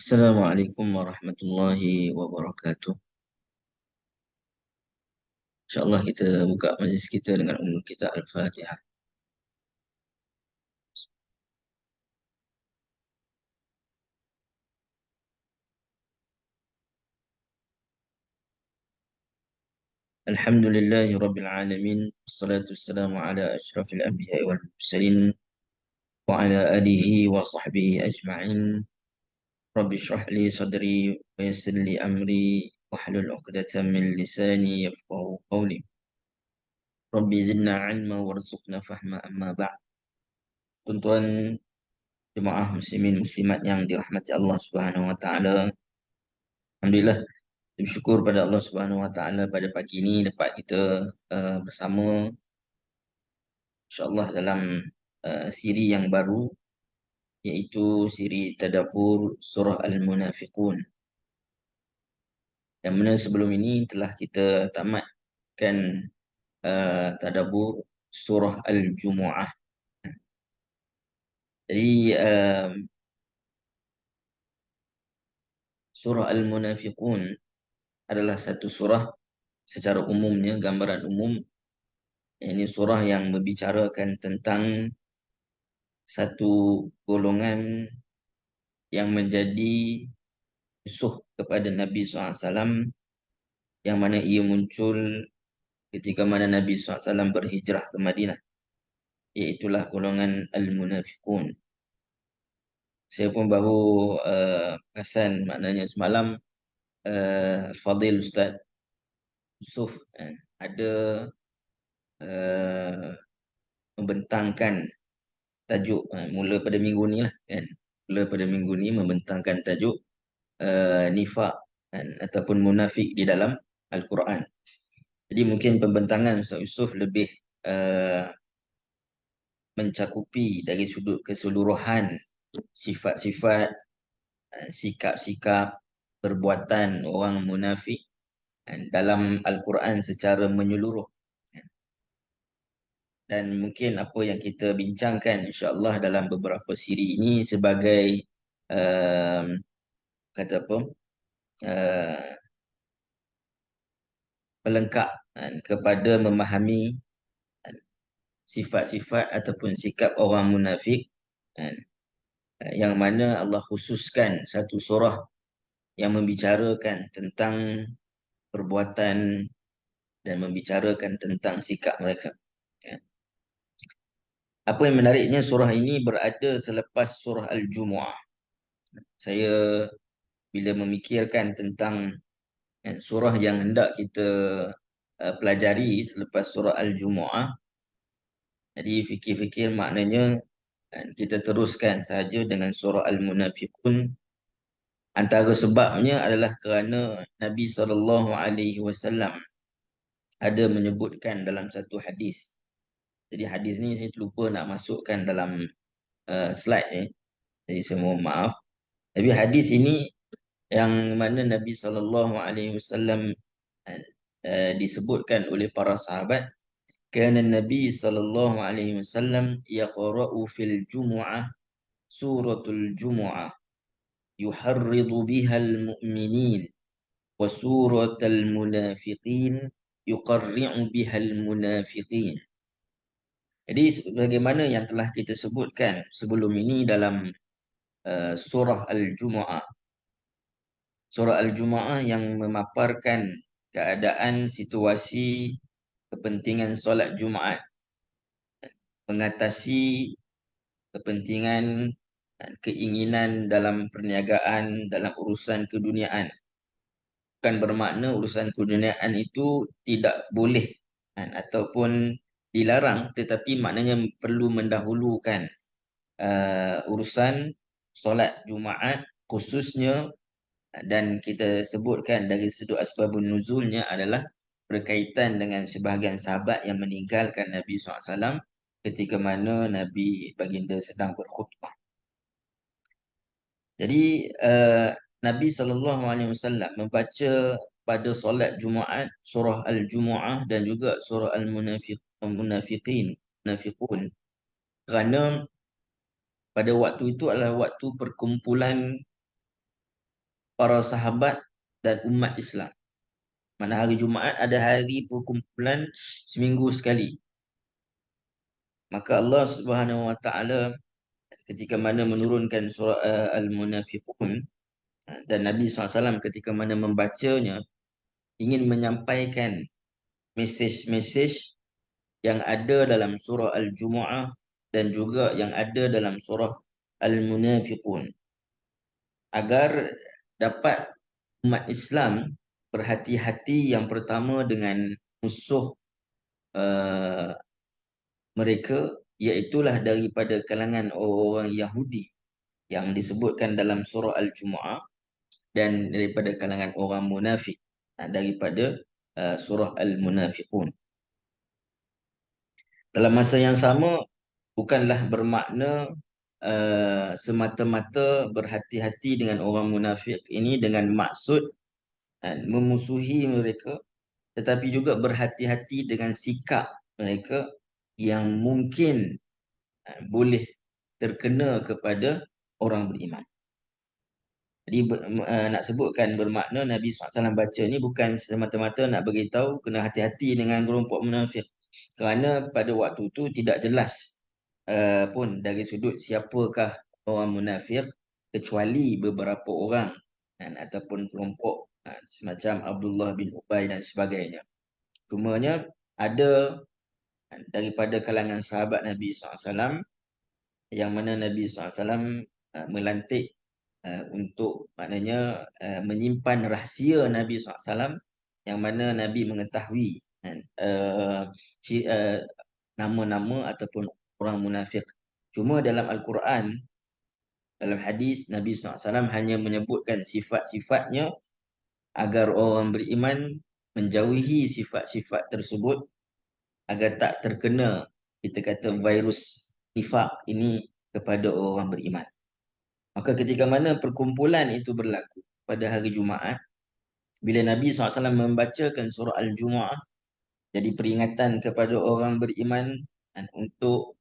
Assalamualaikum warahmatullahi wabarakatuh. InsyaAllah kita buka majlis kita dengan umul kita Al-Fatihah. Alhamdulillahi Rabbil Alamin. Assalatu wassalamu ala ashrafil anbiya wal mursalin wa ala alihi wa sahbihi ajma'in. Rabbi shrah li sadri wa yassir li amri wahlul 'uqdatam min lisani yafqahu qawli. Rabbi zidna 'ilma warzuqna fahma amma ba'd. Tuan-tuan jemaah muslimin muslimat yang dirahmati Allah Subhanahu wa taala. Alhamdulillah, bersyukur pada Allah Subhanahu Wa Taala pada pagi ini dapat kita bersama insya-Allah dalam siri yang baru, iaitu siri tadabbur surah Al-Munafiqun. Yang mana sebelum ini telah kita tamatkan tadabbur surah Al-Jumu'ah. Jadi surah Al-Munafiqun adalah satu surah secara umumnya, gambaran umum. Ini surah yang membicarakan tentang satu golongan yang menjadi musuh kepada Nabi SAW, yang mana ia muncul ketika mana Nabi SAW berhijrah ke Madinah, iaitulah golongan Al-Munafiqun. Saya pun baru perasan, maknanya semalam Al-Fadil Ustaz Yusuf ada uh, membentangkan tajuk mula pada minggu ni lah kan. Mula pada minggu ni membentangkan tajuk nifak ataupun munafik di dalam Al-Quran. Jadi mungkin pembentangan Ustaz Yusuf lebih mencakupi dari sudut keseluruhan sifat-sifat, sikap-sikap, perbuatan orang munafik dalam Al-Quran secara menyeluruh. Dan mungkin apa yang kita bincangkan insya-Allah dalam beberapa siri ini sebagai kata apa, pelengkap kepada memahami sifat-sifat ataupun sikap orang munafik, yang mana Allah khususkan satu surah yang membicarakan tentang perbuatan dan membicarakan tentang sikap mereka. Apa yang menariknya, surah ini berada selepas surah Al-Jumu'ah. Saya bila memikirkan tentang surah yang hendak kita pelajari selepas surah Al-Jumu'ah, jadi fikir-fikir maknanya kita teruskan sahaja dengan surah Al-Munafiqun. Antara sebabnya adalah kerana Nabi SAW ada menyebutkan dalam satu hadis. Jadi hadis ni saya terlupa nak masukkan dalam slide ni. Jadi saya mohon maaf. Tapi hadis ini yang mana Nabi SAW disebutkan oleh para sahabat, kana Nabi SAW yaqra'u fil jumu'ah suratul jumu'ah yuharridu bihal mu'minin wa suratul munafiqin yuqarri'u bihal munafiqin. Jadi sebagaimana yang telah kita sebutkan sebelum ini dalam surah Al-Jumu'ah. Surah Al-Jumu'ah yang memaparkan keadaan situasi kepentingan solat Jumaat, mengatasi kepentingan dan keinginan dalam perniagaan, dalam urusan keduniaan. Bukan bermakna urusan keduniaan itu tidak boleh ataupun dilarang, tetapi maknanya perlu mendahulukan urusan solat Jumaat khususnya. Dan kita sebutkan dari sudut asbabun nuzulnya adalah berkaitan dengan sebahagian sahabat yang meninggalkan Nabi SAW ketika mana Nabi baginda sedang berkhutbah. Jadi Nabi SAW membaca pada solat Jumaat surah Al-Jumu'ah dan juga surah Al-Munafiqun, kerana pada waktu itu adalah waktu perkumpulan para sahabat dan umat Islam. Mana hari Jumaat ada hari perkumpulan seminggu sekali. Maka Allah Subhanahu Wa Taala ketika mana menurunkan surah Al-Munafiqun, dan Nabi SAW ketika mana membacanya ingin menyampaikan mesej-mesej yang ada dalam surah Al-Jumu'ah dan juga yang ada dalam surah Al-Munafiqun, agar dapat umat Islam berhati-hati yang pertama dengan musuh uh, mereka, iaitulah daripada kalangan orang Yahudi yang disebutkan dalam surah Al-Jumu'ah, dan daripada kalangan orang munafik daripada surah Al-Munafiqun. Dalam masa yang sama, bukanlah bermakna semata-mata berhati-hati dengan orang munafik ini dengan maksud memusuhi mereka, tetapi juga berhati-hati dengan sikap mereka yang mungkin boleh terkena kepada orang beriman. Jadi nak sebutkan bermakna Nabi SAW baca ni bukan semata-mata nak beritahu kena hati-hati dengan kelompok munafik. Kerana pada waktu tu tidak jelas pun dari sudut siapakah orang munafik, kecuali beberapa orang ataupun kelompok semacam Abdullah bin Ubay dan sebagainya. Cumanya ada daripada kalangan sahabat Nabi SAW yang mana Nabi SAW melantik untuk maknanya menyimpan rahsia Nabi SAW, yang mana Nabi mengetahui nama-nama ataupun orang munafik. Cuma dalam Al-Quran, dalam hadis, Nabi SAW hanya menyebutkan sifat-sifatnya agar orang beriman menjauhi sifat-sifat tersebut agar tak terkena, kita kata, virus nifak ini kepada orang beriman. Maka ketika mana perkumpulan itu berlaku pada hari Jumaat, bila Nabi SAW membacakan surah Al-Jumu'ah, jadi peringatan kepada orang beriman untuk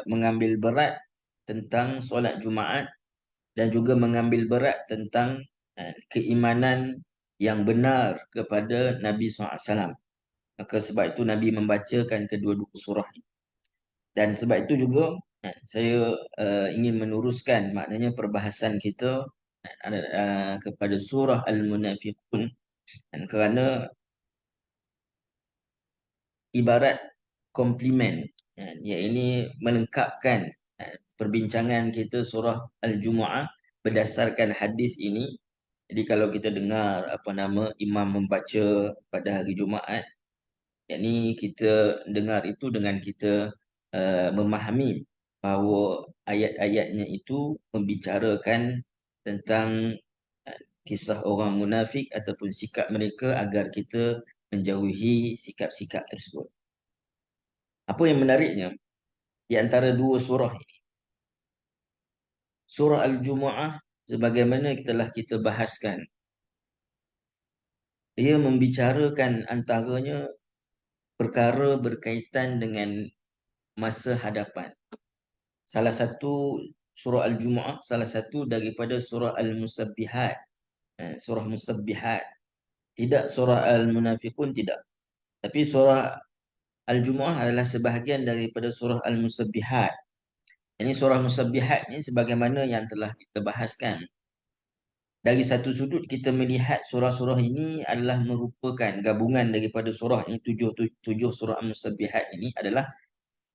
mengambil berat tentang solat Jumaat dan juga mengambil berat tentang keimanan yang benar kepada Nabi SAW. Maka sebab itu Nabi membacakan kedua-dua surah ini. Dan sebab itu juga saya ingin meneruskan maknanya perbahasan kita kepada surah Al-Munafiqun, dan kerana ibarat komplimen, ini melengkapkan perbincangan kita surah Al-Jumu'ah berdasarkan hadis ini. Jadi kalau kita dengar imam membaca pada hari Jumaat, yakni kita dengar itu dengan kita memahami bahawa ayat-ayatnya itu membicarakan tentang kisah orang munafik ataupun sikap mereka agar kita menjauhi sikap-sikap tersebut. Apa yang menariknya di antara dua surah ini, surah Al-Jumu'ah sebagaimana telah kita bahaskan, ia membicarakan antaranya perkara berkaitan dengan masa hadapan. Salah satu surah Al-Jumu'ah, salah satu daripada surah Al-Musabbihat. Surah Musabbihat. Tidak surah Al-Munafiqun, tidak. Tapi surah Al-Jumu'ah adalah sebahagian daripada surah Al-Musabbihat. Ini surah Musabbihat ni sebagaimana yang telah kita bahaskan. Dari satu sudut kita melihat surah-surah ini adalah merupakan gabungan daripada surah ini, tujuh surah Al-Musabbihat ini adalah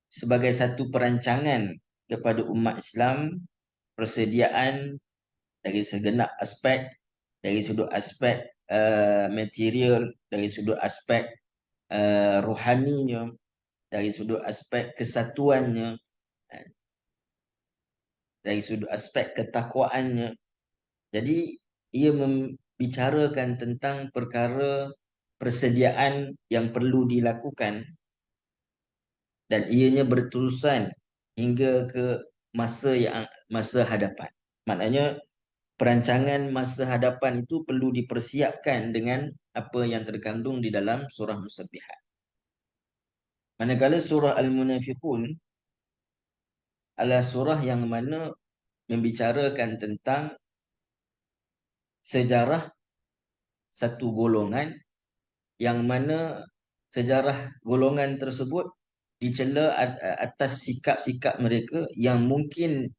sebagai satu perancangan kepada umat Islam, persediaan dari segenap aspek, dari sudut aspek material, dari sudut aspek rohaninya, dari sudut aspek kesatuannya, dari sudut aspek ketakwaannya. Jadi ia membicarakan tentang perkara persediaan yang perlu dilakukan, dan ianya berterusan hingga ke masa hadapan. Maknanya perancangan masa hadapan itu perlu dipersiapkan dengan apa yang terkandung di dalam surah Musabbihat. Manakala surah Al-Munafiqun adalah surah yang mana membicarakan tentang sejarah satu golongan yang mana sejarah golongan tersebut dicela atas sikap-sikap mereka yang mungkin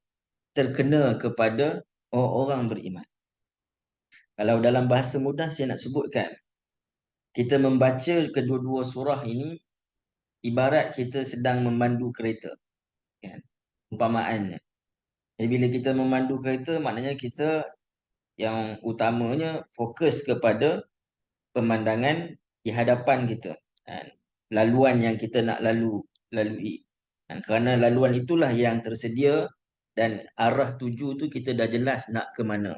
terkena kepada orang beriman. Kalau dalam bahasa mudah saya nak sebutkan, kita membaca kedua-dua surah ini ibarat kita sedang memandu kereta, kan? Umpamaannya. Jadi bila kita memandu kereta, maknanya kita yang utamanya fokus kepada pemandangan di hadapan kita, kan? Laluan yang kita nak lalui, kan? Kerana laluan itulah yang tersedia dan arah tuju tu kita dah jelas nak ke mana,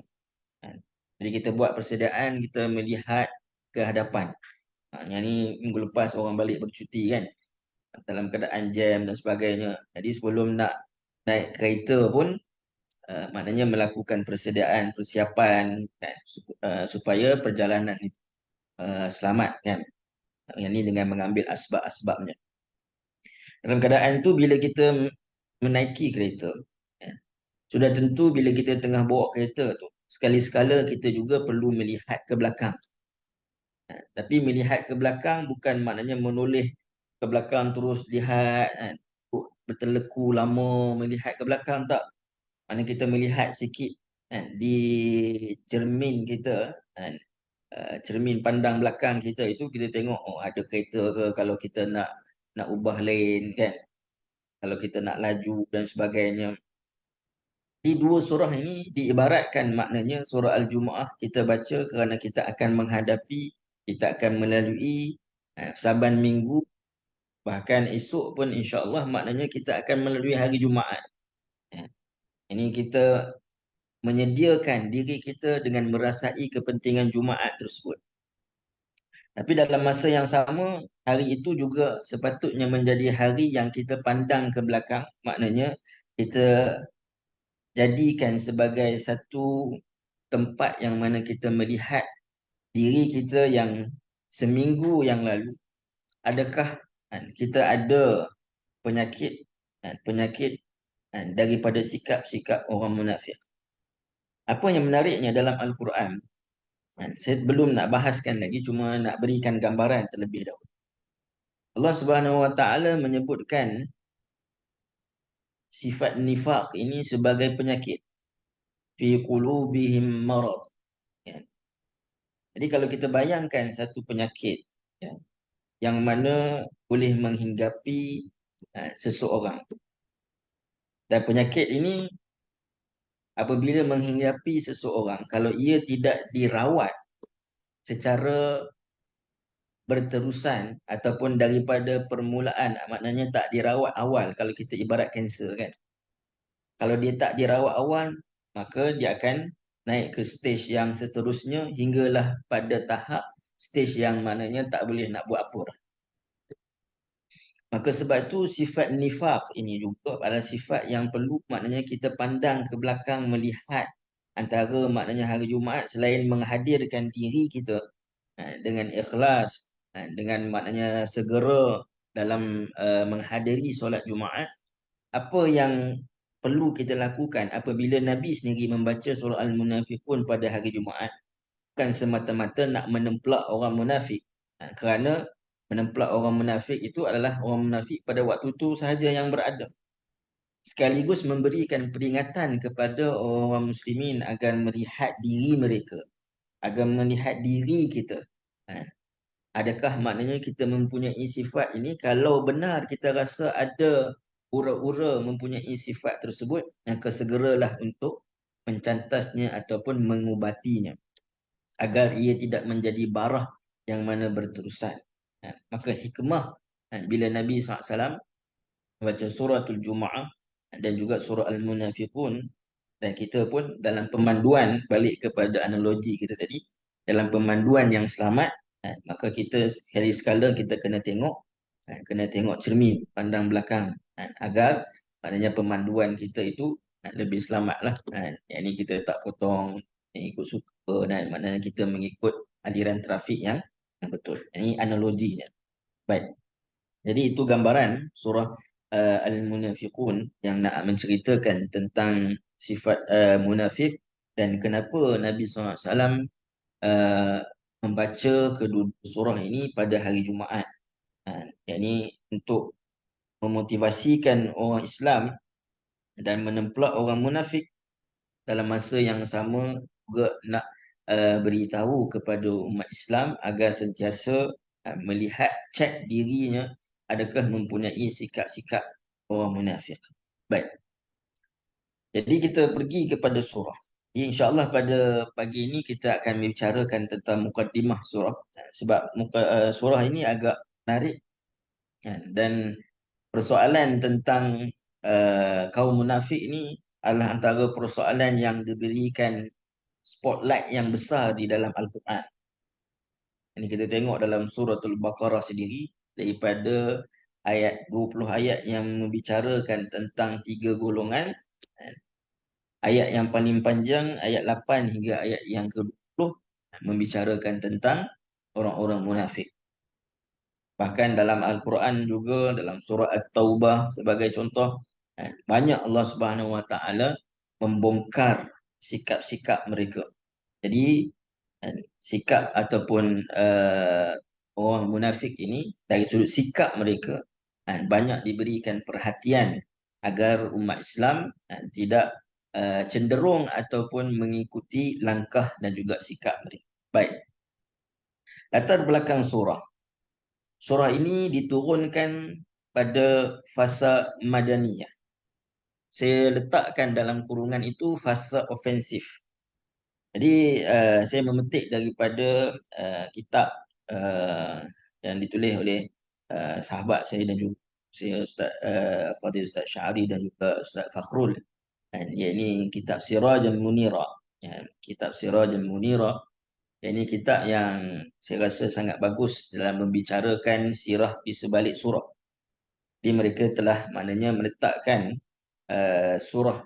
kan? Jadi kita buat persediaan, kita melihat ke hadapan. Yang ni minggu lepas orang balik bercuti, kan, dalam keadaan jam dan sebagainya. Jadi sebelum nak naik kereta pun maknanya melakukan persediaan, persiapan, kan, supaya perjalanan itu selamat, kan. Yang ni dengan mengambil asbab-asbabnya. Dalam keadaan itu bila kita menaiki kereta, kan, sudah tentu bila kita tengah bawa kereta tu, sekali-sekala kita juga perlu melihat ke belakang. Tapi melihat ke belakang bukan maknanya menoleh ke belakang terus lihat, kan, berteleku lama melihat ke belakang, tak. Mana kita melihat sikit, kan, di cermin kita, kan, cermin pandang belakang kita itu kita tengok ada kereta ke, kalau kita nak ubah lane, kan, kalau kita nak laju dan sebagainya. Di dua surah ini diibaratkan maknanya surah Al-Jumu'ah kita baca kerana kita akan menghadapi, kita akan melalui saban minggu, bahkan esok pun insya-Allah maknanya kita akan melalui hari Jumaat. Ini kita menyediakan diri kita dengan merasai kepentingan Jumaat tersebut. Tapi dalam masa yang sama, hari itu juga sepatutnya menjadi hari yang kita pandang ke belakang. Maknanya kita jadikan sebagai satu tempat yang mana kita melihat diri kita yang seminggu yang lalu. Adakah kita ada penyakit daripada sikap-sikap orang munafik. Apa yang menariknya dalam Al-Quran, saya belum nak bahaskan lagi, cuma nak berikan gambaran terlebih dahulu. Allah Subhanahu Wa Taala menyebutkan sifat nifaq ini sebagai penyakit, fi qulubihim marad. Ya. Jadi kalau kita bayangkan satu penyakit, ya, yang mana boleh menghinggapi seseorang, dan penyakit ini apabila menghinggapi seseorang, kalau ia tidak dirawat secara berterusan ataupun daripada permulaan, maknanya tak dirawat awal. Kalau kita ibarat kanser, kan, kalau dia tak dirawat awal, maka dia akan naik ke stage yang seterusnya hinggalah pada tahap stage yang maknanya tak boleh nak buat apa dah. Maka sebab itu sifat nifaq ini juga adalah sifat yang perlu maknanya kita pandang ke belakang, melihat antara maknanya hari Jumaat, selain menghadirkan diri kita dengan ikhlas, dengan maknanya segera dalam menghadiri solat Jumaat, apa yang perlu kita lakukan apabila Nabi sendiri membaca surah Al-Munafiqun pada hari Jumaat, bukan semata-mata nak menemplak orang munafik. Kerana menemplak orang munafik itu adalah orang munafik pada waktu itu sahaja yang berada. Sekaligus memberikan peringatan kepada orang muslimin agar melihat diri mereka, agar melihat diri kita. Adakah maknanya kita mempunyai sifat ini? Kalau benar kita rasa ada ura-ura mempunyai sifat tersebut, maka segeralah untuk mencantasnya ataupun mengubatinya, agar ia tidak menjadi barah yang mana berterusan. Maka hikmah bila Nabi SAW baca suratul Jumu'ah dan juga surah Al-Munafiqun, dan kita pun dalam pemanduan, balik kepada analogi kita tadi, dalam pemanduan yang selamat, maka kita sekali sekala kita kena tengok cermin pandang belakang, agar maknanya pemanduan kita itu lebih selamat lah. Yang ni kita tak potong yang ikut suka, dan maknanya kita mengikut aliran trafik yang betul. Ini analoginya. Baik. Jadi itu gambaran surah Al-Munafiqun yang nak menceritakan tentang sifat munafik dan kenapa Nabi SAW membaca kedua surah ini pada hari Jumaat. Yang ini untuk memotivasikan orang Islam dan menempelak orang munafik, dalam masa yang sama juga nak beritahu kepada umat Islam agar sentiasa melihat, cek dirinya adakah mempunyai sikap-sikap orang munafik. Baik. Jadi kita pergi kepada surah. Jadi insya-Allah pada pagi ini kita akan membicarakan tentang mukaddimah surah. Sebab surah ini agak menarik kan. Dan persoalan tentang kaum munafik ini adalah antara persoalan yang diberikan spotlight yang besar di dalam Al-Quran. Ini kita tengok dalam suratul Baqarah sendiri, daripada ayat 20 ayat yang membicarakan tentang 3 golongan. Ayat yang paling panjang, ayat 8 hingga ayat yang ke-20, membicarakan tentang orang-orang munafik. Bahkan dalam Al-Quran juga, dalam surah At-Taubah sebagai contoh, banyak Allah Subhanahu Wa Taala membongkar sikap-sikap mereka. Jadi sikap ataupun orang munafik ini dari sudut sikap mereka banyak diberikan perhatian agar umat Islam tidak cenderung ataupun mengikuti langkah dan juga sikap mereka. Baik. Latar belakang surah. Surah ini diturunkan pada fasa Madaniyah. Saya letakkan dalam kurungan itu fasa ofensif. Jadi saya memetik daripada kitab yang ditulis oleh sahabat saya dan juga saya, Ustaz Fadil Ustaz Syari dan juga Ustaz Fakhrul. Iaitu kitab Sirajul Munira. Kitab Sirajul Munira. Ini kitab yang saya rasa sangat bagus dalam membicarakan sirah di sebalik surah. Jadi mereka telah maknanya meletakkan surah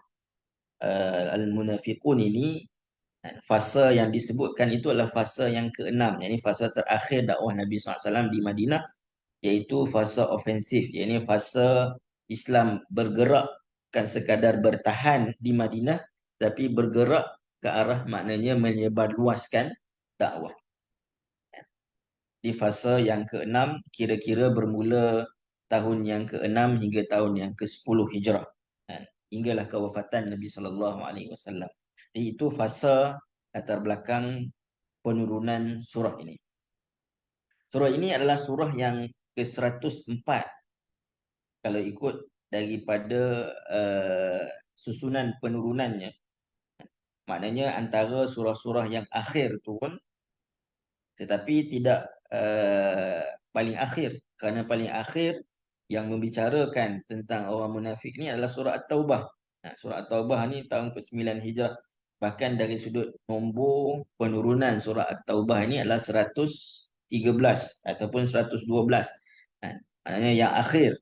Al-Munafiqun ini, fasa yang disebutkan itu adalah fasa yang ke-6, yakni fasa terakhir dakwah Nabi SAW di Madinah, iaitu fasa ofensif, yakni fasa Islam bergerak, bukan sekadar bertahan di Madinah, tapi bergerak ke arah maknanya menyebarluaskan dakwah. Di fasa yang ke-6 kira-kira bermula tahun yang ke-6 hingga tahun yang ke-10 Hijrah. Hinggalah kewafatan Nabi sallallahu alaihi wasallam. Jadi itu fasa latar belakang penurunan surah ini. Surah ini adalah surah yang ke-104 kalau ikut daripada susunan penurunannya. Maknanya antara surah-surah yang akhir turun tetapi tidak paling akhir, kerana paling akhir yang membicarakan tentang orang munafik ni adalah surah At-Taubah. Surah At-Taubah ni tahun ke-9 Hijrah. Bahkan dari sudut nombor penurunan surah At-Taubah ini adalah 113 ataupun 112. Maknanya yang akhir.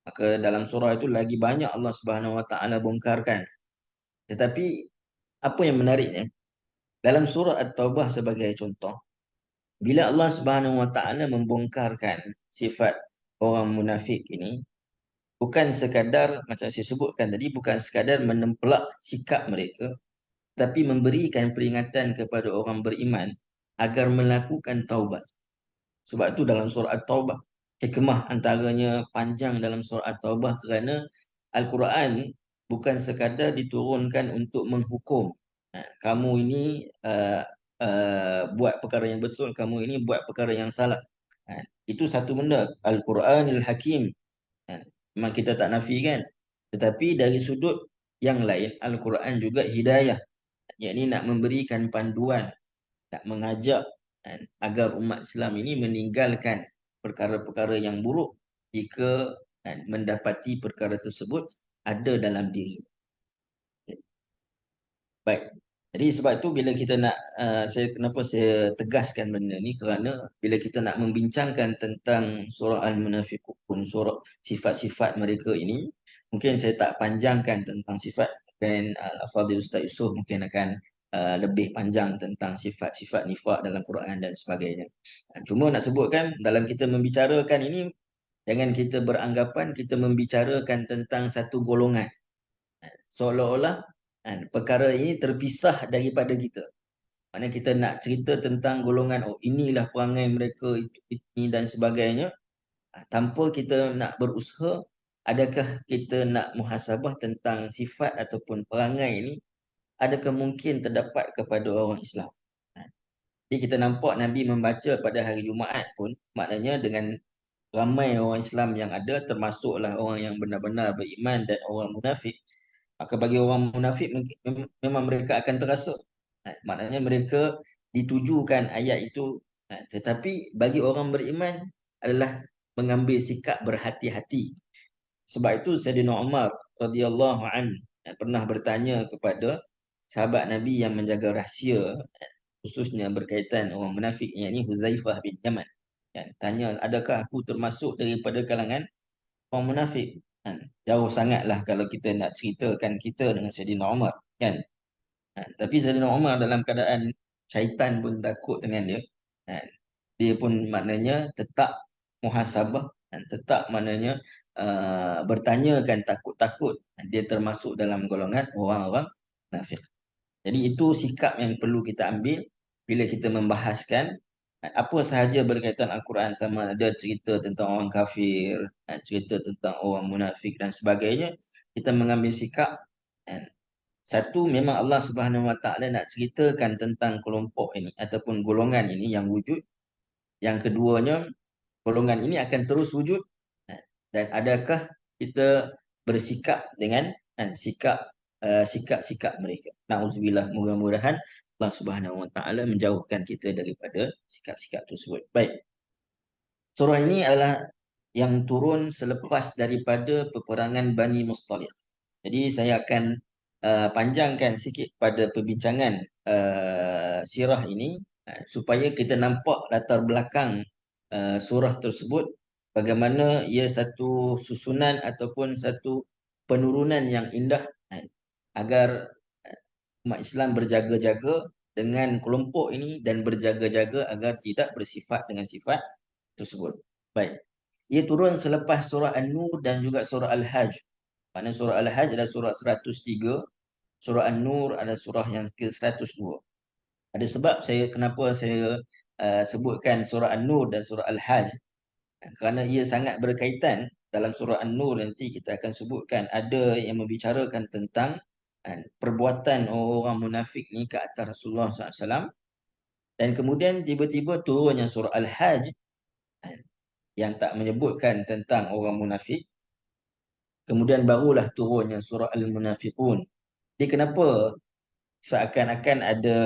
Maka dalam surah itu lagi banyak Allah Subhanahu Wa Taala bongkarkan. Tetapi apa yang menariknya, dalam surah At-Taubah sebagai contoh, bila Allah Subhanahu Wa Taala membongkarkan sifat orang munafik ini, bukan sekadar macam saya sebutkan tadi, bukan sekadar menempelak sikap mereka, tapi memberikan peringatan kepada orang beriman agar melakukan taubat. Sebab itu dalam surah At-Taubah, hikmah antaranya panjang dalam surah At-Taubah kerana Al-Quran bukan sekadar diturunkan untuk menghukum. Kamu ini buat perkara yang betul, kamu ini buat perkara yang salah. Itu satu benda, Al-Quranil Hakim. Memang kita tak nafikan. Tetapi dari sudut yang lain, Al-Quran juga hidayah. Yakni nak memberikan panduan, nak mengajak agar umat Islam ini meninggalkan perkara-perkara yang buruk jika mendapati perkara tersebut ada dalam diri. Baik. Jadi sebab itu bila kita nak kenapa saya tegaskan benda ni, kerana bila kita nak membincangkan tentang surah Al-Munafiqun, surah sifat-sifat mereka ini, mungkin saya tak panjangkan tentang sifat, dan Al-Fadhil Ustaz Yusof mungkin akan lebih panjang tentang sifat-sifat nifak dalam Quran dan sebagainya. Cuma nak sebutkan, dalam kita membicarakan ini, jangan kita beranggapan kita membicarakan tentang satu golongan. Seolah-olah Perkara ini terpisah daripada kita. Mana kita nak cerita tentang golongan, oh inilah perangai mereka, itu, ini dan sebagainya. Tanpa kita nak berusaha, adakah kita nak muhasabah tentang sifat ataupun perangai ini, adakah mungkin terdapat kepada orang Islam. Ha, Jadi kita nampak Nabi membaca pada hari Jumaat pun, maknanya dengan ramai orang Islam yang ada, termasuklah orang yang benar-benar beriman dan orang munafik. Maka bagi orang munafik memang mereka akan terasa. Maknanya mereka ditujukan ayat itu. Tetapi bagi orang beriman adalah mengambil sikap berhati-hati. Sebab itu Sayyidina Umar radhiyallahu an pernah bertanya kepada sahabat Nabi yang menjaga rahsia, khususnya berkaitan orang munafik, yakni Huzaifah bin Yaman. Tanya, adakah aku termasuk daripada kalangan orang munafik? Jauh sangatlah kalau kita nak ceritakan kita dengan Sayyidina Umar, kan? Tapi Sayyidina Umar dalam keadaan syaitan pun takut dengan dia. Kan? Dia pun maknanya tetap muhasabah dan tetap maknanya bertanyakan takut-takut. Dia termasuk dalam golongan orang-orang munafik. Jadi itu sikap yang perlu kita ambil bila kita membahaskan apa sahaja berkaitan Al-Quran, sama ada cerita tentang orang kafir, cerita tentang orang munafik dan sebagainya. Kita mengambil sikap. Satu, memang Allah Subhanahu Wa Taala nak ceritakan tentang kelompok ini ataupun golongan ini yang wujud. Yang keduanya, golongan ini akan terus wujud. Dan adakah kita bersikap dengan sikap-sikap mereka. Nauzubillah, mudah-mudahan Allah Subhanahu Wa Taala menjauhkan kita daripada sikap-sikap tersebut. Baik. Surah ini adalah yang turun selepas daripada peperangan Bani Mustaliq. Jadi saya akan panjangkan sikit pada perbincangan sirah ini supaya kita nampak latar belakang surah tersebut, bagaimana ia satu susunan ataupun satu penurunan yang indah, agar umat Islam berjaga-jaga dengan kelompok ini dan berjaga-jaga agar tidak bersifat dengan sifat tersebut. Baik. Ia turun selepas surah An-Nur dan juga surah Al-Hajj. Mana surah Al-Hajj adalah surah 103, surah An-Nur adalah surah yang ke-102. Ada sebab kenapa saya sebutkan surah An-Nur dan surah Al-Hajj. Kerana ia sangat berkaitan. Dalam surah An-Nur nanti kita akan sebutkan ada yang membicarakan tentang perbuatan orang munafik ni ke atas Rasulullah SAW. Dan kemudian tiba-tiba turunnya surah Al-Hajj yang tak menyebutkan tentang orang munafik. Kemudian barulah turunnya surah Al-Munafiqun. Jadi kenapa seakan-akan ada,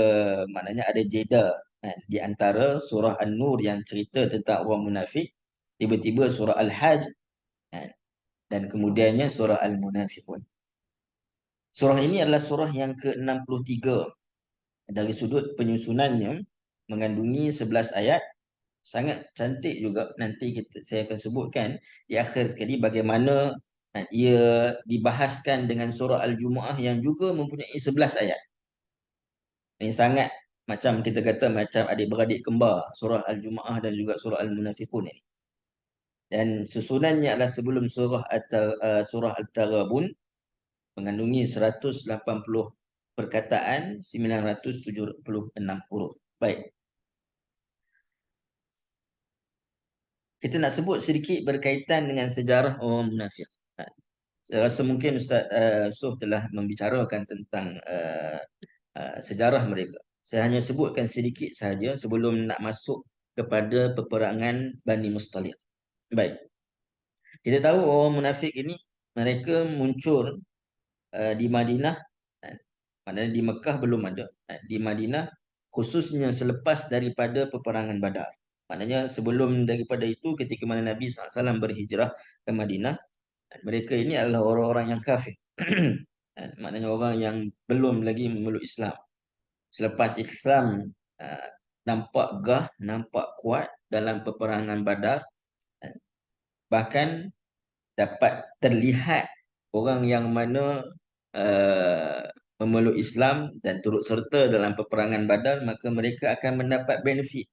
maknanya ada jeda di antara surah An-Nur yang cerita tentang orang munafik, tiba-tiba surah Al-Hajj, dan kemudiannya surah Al-Munafiqun. Surah ini adalah surah yang ke-63 dari sudut penyusunannya, mengandungi 11 ayat. Sangat cantik juga. Nanti saya akan sebutkan di akhir sekali bagaimana ia dibahaskan dengan surah Al-Jumu'ah yang juga mempunyai 11 ayat. Ini sangat macam kita kata macam adik-beradik kembar, surah Al-Jumu'ah dan juga surah Al-Munafiqun ini. Dan susunannya adalah sebelum surah Al-Taghabun, mengandungi 180 perkataan, 976 huruf. Baik. Kita nak sebut sedikit berkaitan dengan sejarah orang munafik. Saya rasa mungkin Ustaz Yusof telah membicarakan tentang sejarah mereka. Saya hanya sebutkan sedikit sahaja sebelum nak masuk kepada peperangan Bani Mustaliq. Baik. Kita tahu orang munafik ini mereka muncul di Madinah, maknanya di Mekah belum ada. Di Madinah khususnya selepas daripada peperangan Badar. Maknanya sebelum daripada itu, ketika mana Nabi SAW berhijrah ke Madinah, mereka ini adalah orang-orang yang kafir. Maknanya orang yang belum lagi memeluk Islam. Selepas Islam nampak gah, nampak kuat dalam peperangan Badar, bahkan dapat terlihat orang yang mana memeluk Islam dan turut serta dalam peperangan Badar, maka mereka akan mendapat benefit.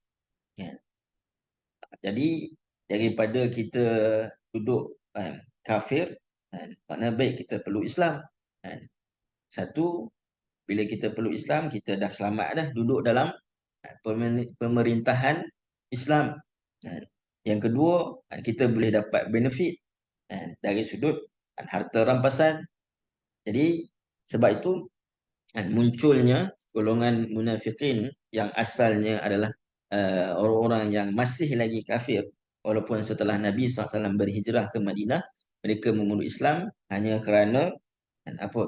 Jadi daripada kita duduk kafir, maknanya baik kita perlu Islam. Satu, bila kita peluk Islam, kita dah selamat dah duduk dalam pemerintahan Islam. Yang kedua, kita boleh dapat benefit dari sudut harta rampasan. Jadi sebab itu munculnya golongan munafikin yang asalnya adalah orang-orang yang masih lagi kafir, walaupun setelah Nabi SAW berhijrah ke Madinah, mereka memeluk Islam hanya kerana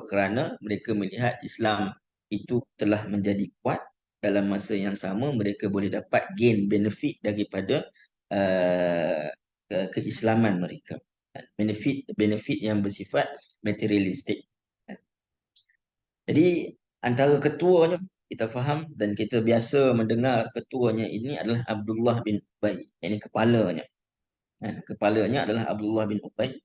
kerana mereka melihat Islam itu telah menjadi kuat. Dalam masa yang sama mereka boleh dapat gain benefit daripada keislaman mereka, benefit yang bersifat materialistik. Jadi antara ketuanya kita faham dan kita biasa mendengar ketuanya ini adalah Abdullah bin Ubay. Ini kepalanya. Kepalanya adalah Abdullah bin Ubay.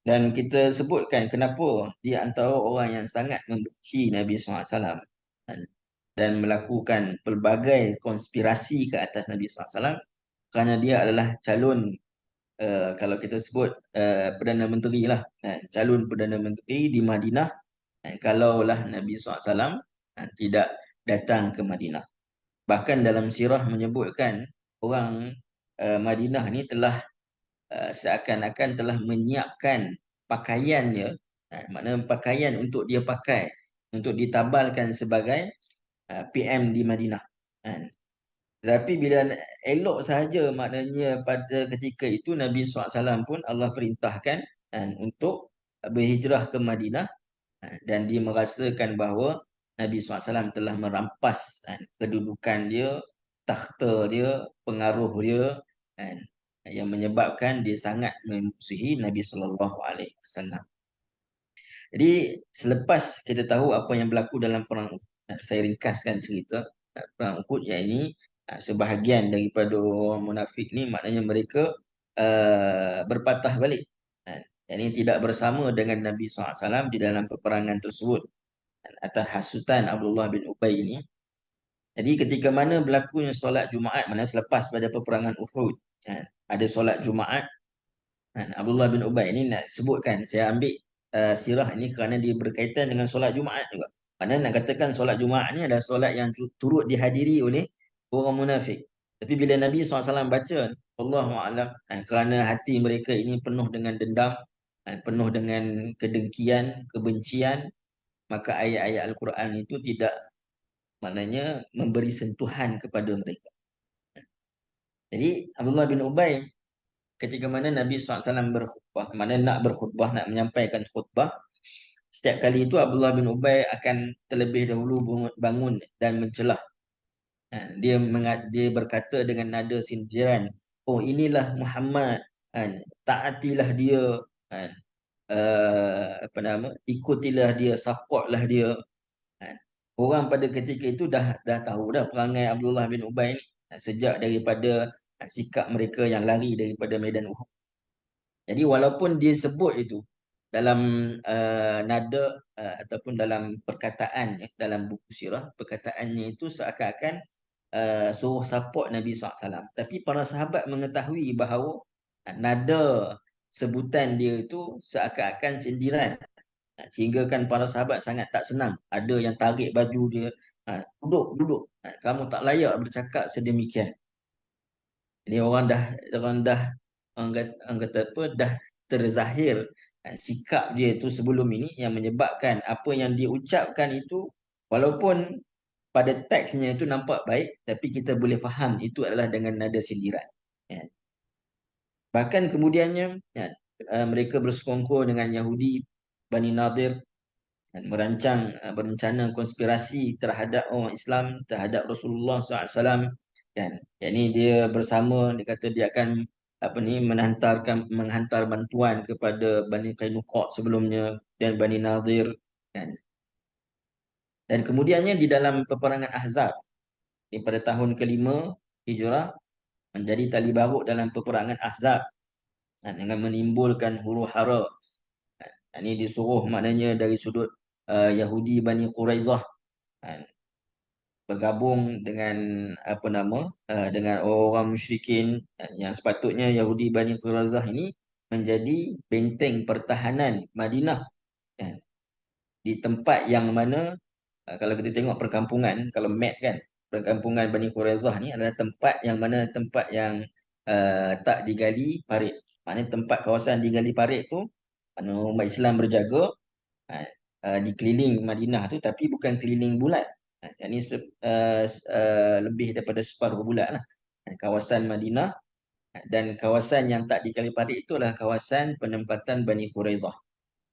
Dan kita sebutkan kenapa dia antara orang yang sangat membenci Nabi SAW dan melakukan pelbagai konspirasi ke atas Nabi SAW, kerana dia adalah calon kalau kita sebut Perdana Menteri lah, calon Perdana Menteri di Madinah kalaulah Nabi SAW tidak datang ke Madinah. Bahkan dalam sirah menyebutkan orang Madinah ni telah seakan-akan telah menyiapkan pakaiannya, maknanya pakaian untuk dia pakai, untuk ditabalkan sebagai PM di Madinah. Tetapi bila elok sahaja, maknanya pada ketika itu Nabi SAW pun Allah perintahkan untuk berhijrah ke Madinah, dan dia merasakan bahawa Nabi SAW telah merampas kedudukan dia, takhta dia, pengaruh dia, yang menyebabkan dia sangat memusuhi Nabi SAW. Jadi selepas kita tahu apa yang berlaku dalam perang Uhud, saya ringkaskan cerita perang Uhud, yang ini sebahagian daripada orang munafik ni maknanya mereka berpatah balik. Yang ini tidak bersama dengan Nabi SAW di dalam peperangan tersebut atas hasutan Abdullah bin Ubay ini. Jadi ketika mana berlakunya solat Jumaat, mana selepas pada peperangan Uhud, ada solat Jumaat, Abdullah bin Ubay ini nak sebutkan, saya ambil sirah ini kerana dia berkaitan dengan solat Jumaat juga. Mana nak katakan solat Jumaat ni adalah solat yang turut dihadiri oleh orang munafik. Tapi bila Nabi SAW baca, Allahu'alam, kerana hati mereka ini penuh dengan dendam, penuh dengan kedengkian, kebencian, maka ayat-ayat Al-Quran itu tidak, maknanya memberi sentuhan kepada mereka. Jadi Abdullah bin Ubay ketika mana Nabi SAW berkhutbah, mana nak berkhutbah, nak menyampaikan khutbah, setiap kali itu Abdullah bin Ubay akan terlebih dahulu bangun dan mencelah. Dia berkata dengan nada sindiran, oh inilah Muhammad, taatilah dia, ikutilah dia, supportlah dia. Orang pada ketika itu dah tahu dah perangai Abdullah bin Ubay ni, sejak daripada sikap mereka yang lari daripada medan Uhud. Jadi walaupun dia sebut itu dalam nada ataupun dalam perkataan, dalam buku sirah, perkataannya itu seakan-akan suruh support Nabi SAW. Tapi para sahabat mengetahui bahawa nada sebutan dia itu seakan-akan sindiran. Sehingga kan para sahabat sangat tak senang. Ada yang tarik baju dia, duduk, kamu tak layak bercakap sedemikian. Jadi orang kata apa, dah terzahir sikap dia itu sebelum ini, yang menyebabkan apa yang dia ucapkan itu, walaupun pada teksnya itu nampak baik, tapi kita boleh faham itu adalah dengan nada sindiran. Bahkan kemudiannya mereka bersekongkol dengan Yahudi Bani Nadir dan berencana konspirasi terhadap orang Islam, terhadap Rasulullah SAW. Dan yakni dia bersama, dia kata dia akan menghantar bantuan kepada Bani Qainuqa sebelumnya dan Bani Nadir. Dan kemudiannya di dalam peperangan Ahzab pada tahun ke-5 Hijrah, menjadi tali barut dalam peperangan Ahzab dengan menimbulkan huru-hara. Ini disuruh maknanya dari sudut Yahudi Bani Quraizah bergabung dengan dengan orang musyrikin, yang sepatutnya Yahudi Bani Quraizah ini menjadi benteng pertahanan Madinah. di tempat yang mana kalau kita tengok perkampungan, kalau map kan, perkampungan Bani Quraizah ni adalah tempat yang mana tempat yang tak digali parit. Maknanya tempat kawasan digali parit tu mana umat Islam berjaga di keliling Madinah tu, tapi bukan keliling bulat. Yang ni lebih daripada separuh bulat lah. Kawasan Madinah dan kawasan yang tak digali parit itu adalah kawasan penempatan Bani Quraizah.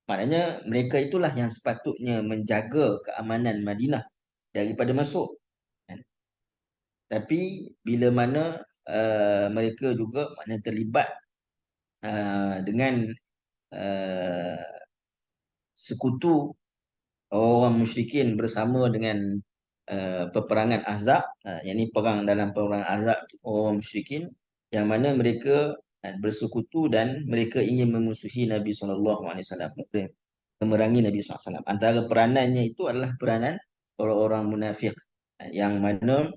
Maknanya mereka itulah yang sepatutnya menjaga keamanan Madinah daripada masuk. Kan? Tapi bila mana mereka juga maknanya terlibat dengan uh, sekutu orang musyrikin bersama dengan peperangan Ahzab, yang ini perang dalam peperangan Ahzab orang musyrikin yang mana mereka bersekutu dan mereka ingin memusuhi Nabi SAW, memerangi Nabi SAW. Antara peranannya itu adalah peranan orang-orang munafik yang mana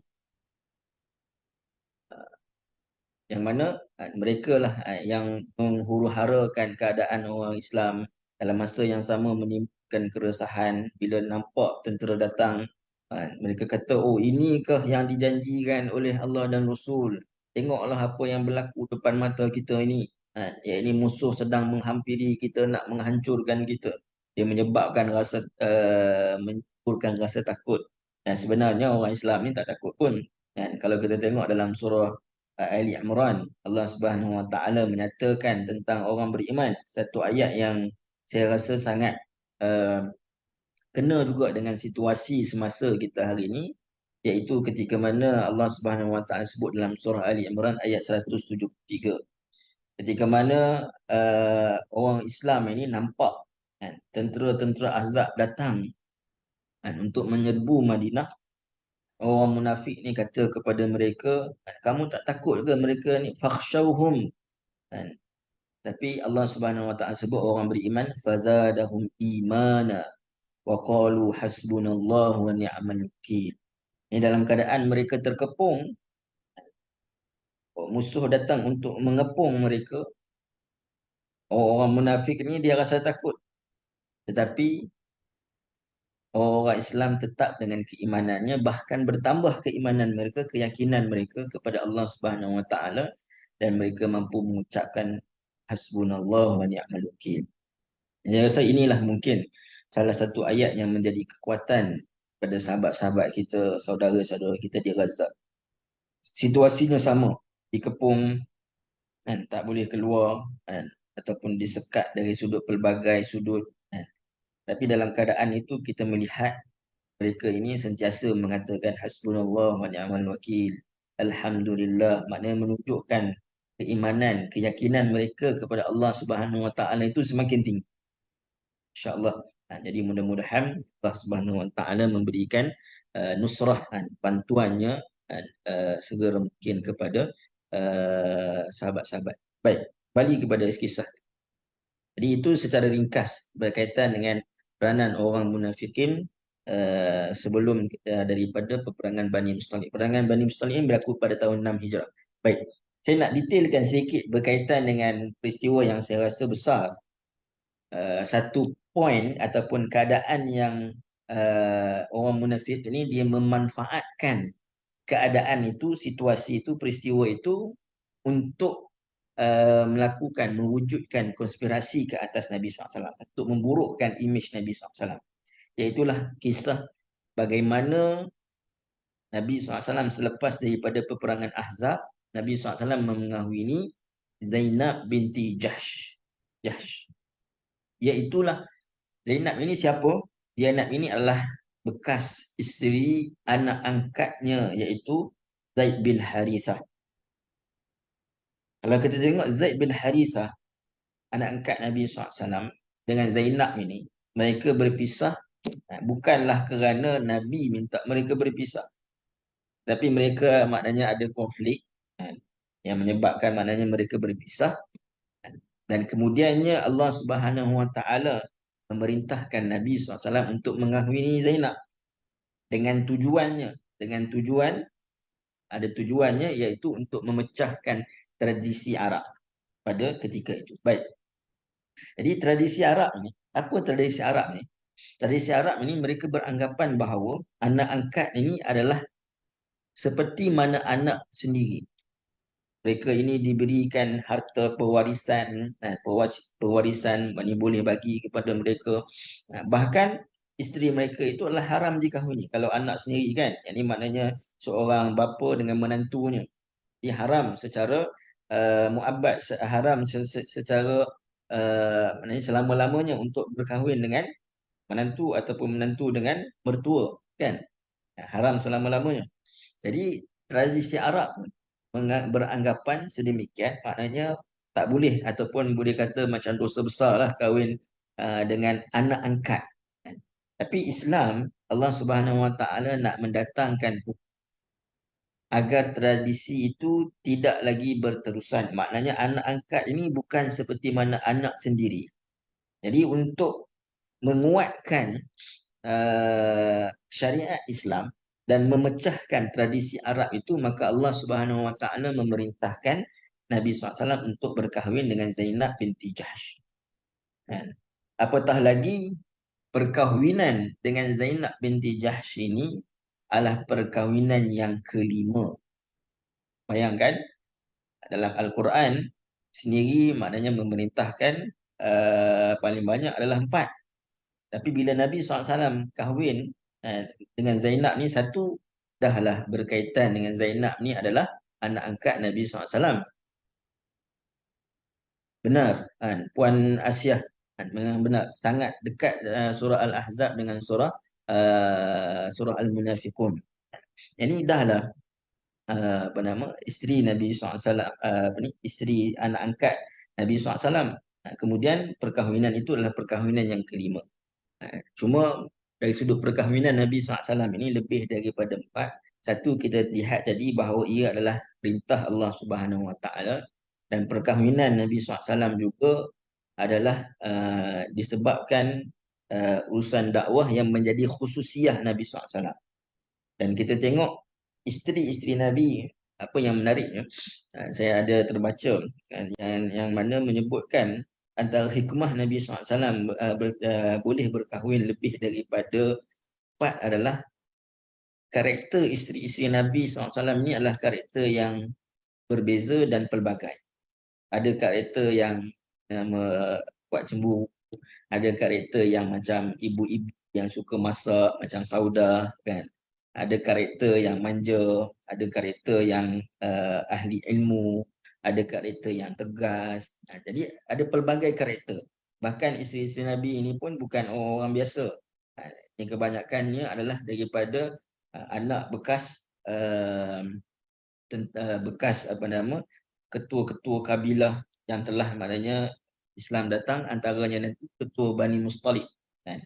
mereka lah yang menghuru-harakan keadaan orang Islam dalam masa yang sama menimbulkan keresahan bila nampak tentera datang. Mereka kata, oh inikah yang dijanjikan oleh Allah dan Rasul, tengoklah apa yang berlaku depan mata kita ini. Ini musuh sedang menghampiri kita, nak menghancurkan kita. Dia menyebabkan menimbulkan rasa takut. Dan sebenarnya orang Islam ni tak takut pun. Dan kalau kita tengok dalam surah Ali Imran, Allah Subhanahu Wa Taala menyatakan tentang orang beriman, satu ayat yang saya rasa sangat kena juga dengan situasi semasa kita hari ini, iaitu ketika mana Allah Subhanahu Wa Taala sebut dalam surah Ali Imran ayat 173, ketika mana orang Islam ini nampak kan, tentera-tentera Ahzab datang kan, untuk menyerbu Madinah. Orang munafik ni kata kepada mereka, kamu tak takut ke mereka ni? Fakhshawhum. Kan? Tapi Allah Subhanahu Wa Taala sebut orang beriman, fazadahum imana wa qalu hasbunallahu wa ni'mal wakil. Ini dalam keadaan mereka terkepung, musuh datang untuk mengepung mereka. Orang munafik ni dia rasa takut. Tetapi orang Islam tetap dengan keimanannya, bahkan bertambah keimanan mereka, keyakinan mereka kepada Allah Subhanahu Wa Taala, dan mereka mampu mengucapkan hasbunallah wa ni'mal wakil. Saya rasa inilah mungkin salah satu ayat yang menjadi kekuatan pada sahabat-sahabat kita, saudara-saudara kita di Gaza. Situasinya sama, dikepung kan, tak boleh keluar kan, ataupun disekat dari sudut pelbagai sudut kan. Tapi dalam keadaan itu kita melihat mereka ini sentiasa mengatakan hasbunallah wa ni'mal wakil, alhamdulillah, maknanya menunjukkan keimanan, keyakinan mereka kepada Allah Subhanahu Wa Taala itu semakin tinggi, insya-Allah. Jadi mudah-mudahan Allah Subhanahu Wa Taala memberikan nusrah bantuannya segera mungkin kepada sahabat-sahabat. Baik, balik kepada kisah. Jadi itu secara ringkas berkaitan dengan peranan orang munafikin sebelum daripada peperangan Bani Mustaliq. Peperangan Bani Mustaliq ini berlaku pada tahun 6 Hijrah. Baik, saya nak detailkan sedikit berkaitan dengan peristiwa yang saya rasa besar. Satu poin ataupun keadaan yang orang munafik ini dia memanfaatkan keadaan itu, situasi itu, peristiwa itu untuk melakukan, mewujudkan konspirasi ke atas Nabi SAW, untuk memburukkan imej Nabi SAW. Iaitulah kisah bagaimana Nabi SAW selepas daripada peperangan Ahzab, Nabi SAW mengahwini Zainab binti Jahsh. Iaitulah Zainab ini siapa? Zainab ini adalah bekas isteri anak angkatnya, iaitu Zaid bin Harithah. Kalau kita tengok Zaid bin Harithah, anak angkat Nabi SAW, dengan Zainab ini, mereka berpisah bukanlah kerana Nabi minta mereka berpisah, tapi mereka maknanya ada konflik yang menyebabkan maknanya mereka berpisah. Dan kemudiannya Allah Subhanahu Wa Taala memerintahkan Nabi SAW untuk mengahwini Zainab dengan tujuan ada tujuannya, iaitu untuk memecahkan tradisi Arab pada ketika itu. Baik. Jadi tradisi Arab ni, apa tradisi Arab ni? Tradisi Arab ini mereka beranggapan bahawa anak angkat ini adalah seperti mana anak sendiri. Mereka ini diberikan harta pewarisan, pewarisan ini boleh bagi kepada mereka. Bahkan isteri mereka itu adalah haram dikahwini. Kalau anak sendiri kan, ini maknanya seorang bapa dengan menantunya. Ia haram secara muabbad, haram secara maknanya selama-lamanya untuk berkahwin dengan menantu ataupun menantu dengan mertua kan. Haram selama-lamanya. Jadi tradisi Arab beranggapan sedemikian, maknanya tak boleh ataupun boleh kata macam dosa besar lah kahwin dengan anak angkat. Tapi Islam, Allah Subhanahu Wa Taala nak mendatangkan agar tradisi itu tidak lagi berterusan. Maknanya anak angkat ini bukan seperti mana anak sendiri. Jadi untuk menguatkan syariat Islam dan memecahkan tradisi Arab itu, maka Allah Subhanahu Wa Taala memerintahkan Nabi SAW untuk berkahwin dengan Zainab binti Jahsh. Kan? Apatah lagi perkahwinan dengan Zainab binti Jahsh ini adalah perkahwinan yang kelima. Bayangkan dalam Al-Quran sendiri maknanya memerintahkan paling banyak adalah 4. Tapi bila Nabi SAW kahwin dengan Zainab ni, satu dahlah berkaitan dengan Zainab ni adalah anak angkat Nabi SAW. Benar, Puan Asiah, memang benar. Sangat dekat surah Al-Ahzab dengan surah Al-Munafiqun. Ini dahlah apa nama, isteri Nabi SAW, isteri anak angkat Nabi SAW. Kemudian perkahwinan itu adalah perkahwinan yang kelima. Cuma dari sudut perkahwinan Nabi SAW ini lebih daripada 4. Satu, kita lihat tadi bahawa ia adalah perintah Allah Subhanahu Wa Taala, dan perkahwinan Nabi SAW juga adalah disebabkan urusan dakwah yang menjadi khususiyah Nabi SAW. Dan kita tengok isteri-isteri Nabi, apa yang menariknya, saya ada terbaca yang mana menyebutkan antara hikmah Nabi SAW boleh berkahwin lebih daripada 4 adalah karakter isteri-isteri Nabi SAW ni adalah karakter yang berbeza dan pelbagai. Ada karakter yang buat cemburu, ada karakter yang macam ibu-ibu yang suka masak macam Saudah kan. Ada karakter yang manja, ada karakter yang ahli ilmu, ada karakter yang tegas. Jadi ada pelbagai karakter. Bahkan isteri-isteri Nabi ini pun bukan orang biasa. Yang kebanyakannya adalah daripada anak bekas bekas apa nama, ketua-ketua kabilah yang telah maknanya Islam datang, antaranya nanti ketua Bani Mustalik kan.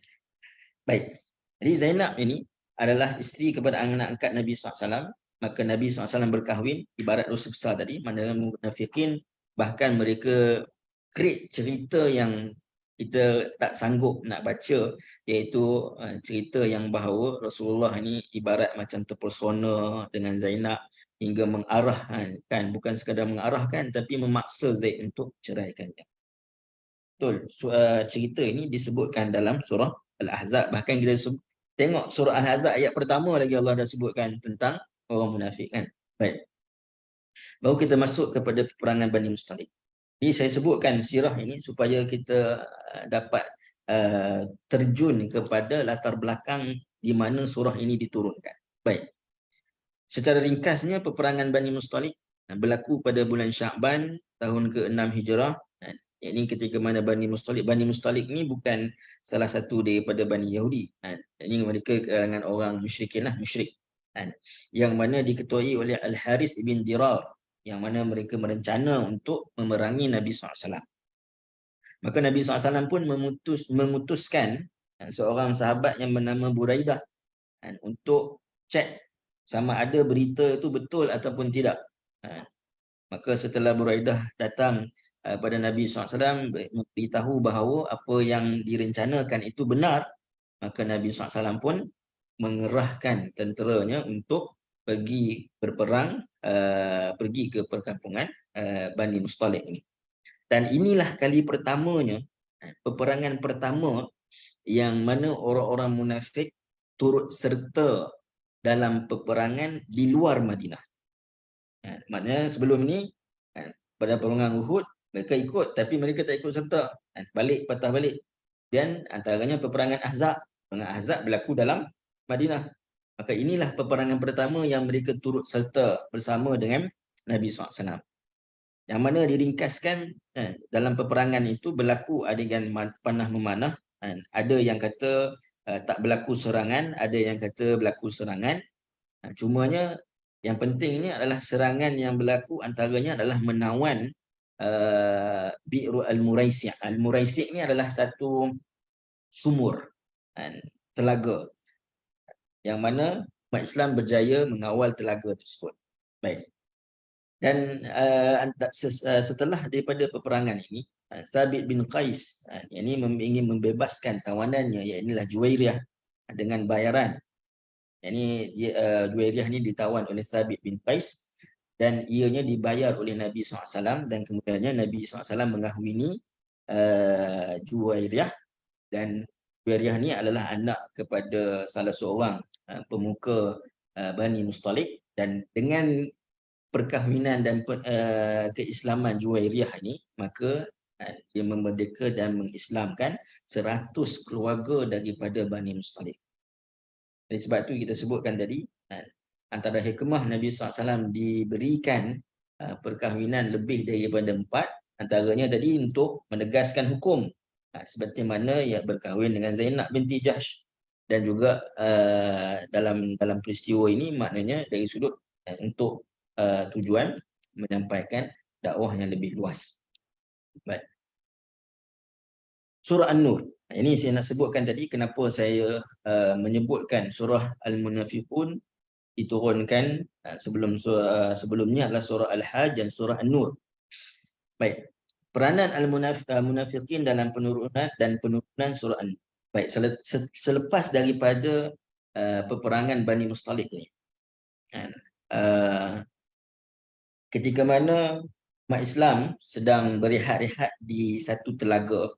Baik. Jadi Zainab ini adalah isteri kepada anak angkat Nabi SAW. Maka Nabi SAW berkahwin, ibarat dosa besar tadi, mandaran munafikin, bahkan mereka create cerita yang kita tak sanggup nak baca, iaitu cerita yang bahawa Rasulullah ini ibarat macam terpesona dengan Zainab hingga mengarahkan, kan, bukan sekadar mengarahkan tapi memaksa Zaid untuk ceraikannya. Betul, cerita ini disebutkan dalam surah Al-Ahzab. Bahkan kita tengok surah Al-Ahzab ayat pertama lagi Allah dah sebutkan tentang orang munafik kan. Baik. Baru kita masuk kepada peperangan Bani Mustalik. Jadi saya sebutkan sirah ini supaya kita dapat terjun kepada latar belakang di mana surah ini diturunkan. Baik. Secara ringkasnya, peperangan Bani Mustalik berlaku pada bulan Sya'ban tahun ke-6 Hijrah. Ini ketika mana Bani Mustalik ni bukan salah satu daripada Bani Yahudi. Ini mereka kalangan orang musyrikin lah, musyrik. Yang mana diketuai oleh Al-Haris ibn Dirar, yang mana mereka merencana untuk memerangi Nabi SAW. Maka Nabi SAW pun memutuskan seorang sahabat yang bernama Buraidah untuk cek sama ada berita itu betul ataupun tidak. Maka setelah Buraidah datang pada Nabi SAW beritahu bahawa apa yang direncanakan itu benar, maka Nabi SAW pun mengerahkan tenteranya untuk pergi berperang, pergi ke perkampungan Bani Mustalik ini. Dan inilah kali pertamanya, peperangan pertama yang mana orang-orang munafik turut serta dalam peperangan di luar Madinah. Maknanya sebelum ni pada peperangan Uhud mereka ikut, tapi mereka tak ikut serta, balik patah balik. Dan antaranya peperangan Ahzab. Peperangan Ahzab berlaku dalam Madinah. Maka inilah peperangan pertama yang mereka turut serta bersama dengan Nabi SAW. Yang mana diringkaskan dalam peperangan itu berlaku adegan panah memanah. Ada yang kata tak berlaku serangan, ada yang kata berlaku serangan. Cumanya yang pentingnya adalah serangan yang berlaku antaranya adalah menawan Bi'ru Al-Muraisi'. Al-Muraisi' ni adalah satu sumur, telaga, yang mana umat Islam berjaya mengawal telaga tersebut. Baik. Dan setelah daripada peperangan ini, Thabit bin Qais yang ini ingin membebaskan tawanannya, iaitulah Juwairiyah, dengan bayaran. Ini Juwairiyah ni ditawan oleh Thabit bin Qais dan ianya dibayar oleh Nabi SAW, dan kemudiannya Nabi SAW mengahwini Juwairiyah, dan Juwairiyah ni adalah anak kepada salah seorang pemuka Bani Mustalik. Dan dengan perkahwinan dan keislaman Juwairiyah ini, maka dia memerdeka dan mengislamkan 100 keluarga daripada Bani Mustalik. Jadi sebab tu kita sebutkan tadi, antara hikmah Nabi SAW diberikan perkahwinan lebih daripada 4, antaranya tadi untuk menegaskan hukum, seperti mana ia berkahwin dengan Zainab binti Jahsh. Dan juga dalam peristiwa ini maknanya dari sudut untuk tujuan menyampaikan dakwah yang lebih luas. Baik. Surah An-Nur. Ini saya nak sebutkan tadi kenapa saya menyebutkan surah Al-Munafiqun diturunkan sebelumnya adalah surah Al-Hajj dan surah An-Nur. Baik. Peranan Al-Munafiqin dalam penurunan surah An-Nur. Baik, selepas daripada peperangan Bani Mustalik ni, ketika mana umat Islam sedang berehat-rehat di satu telaga.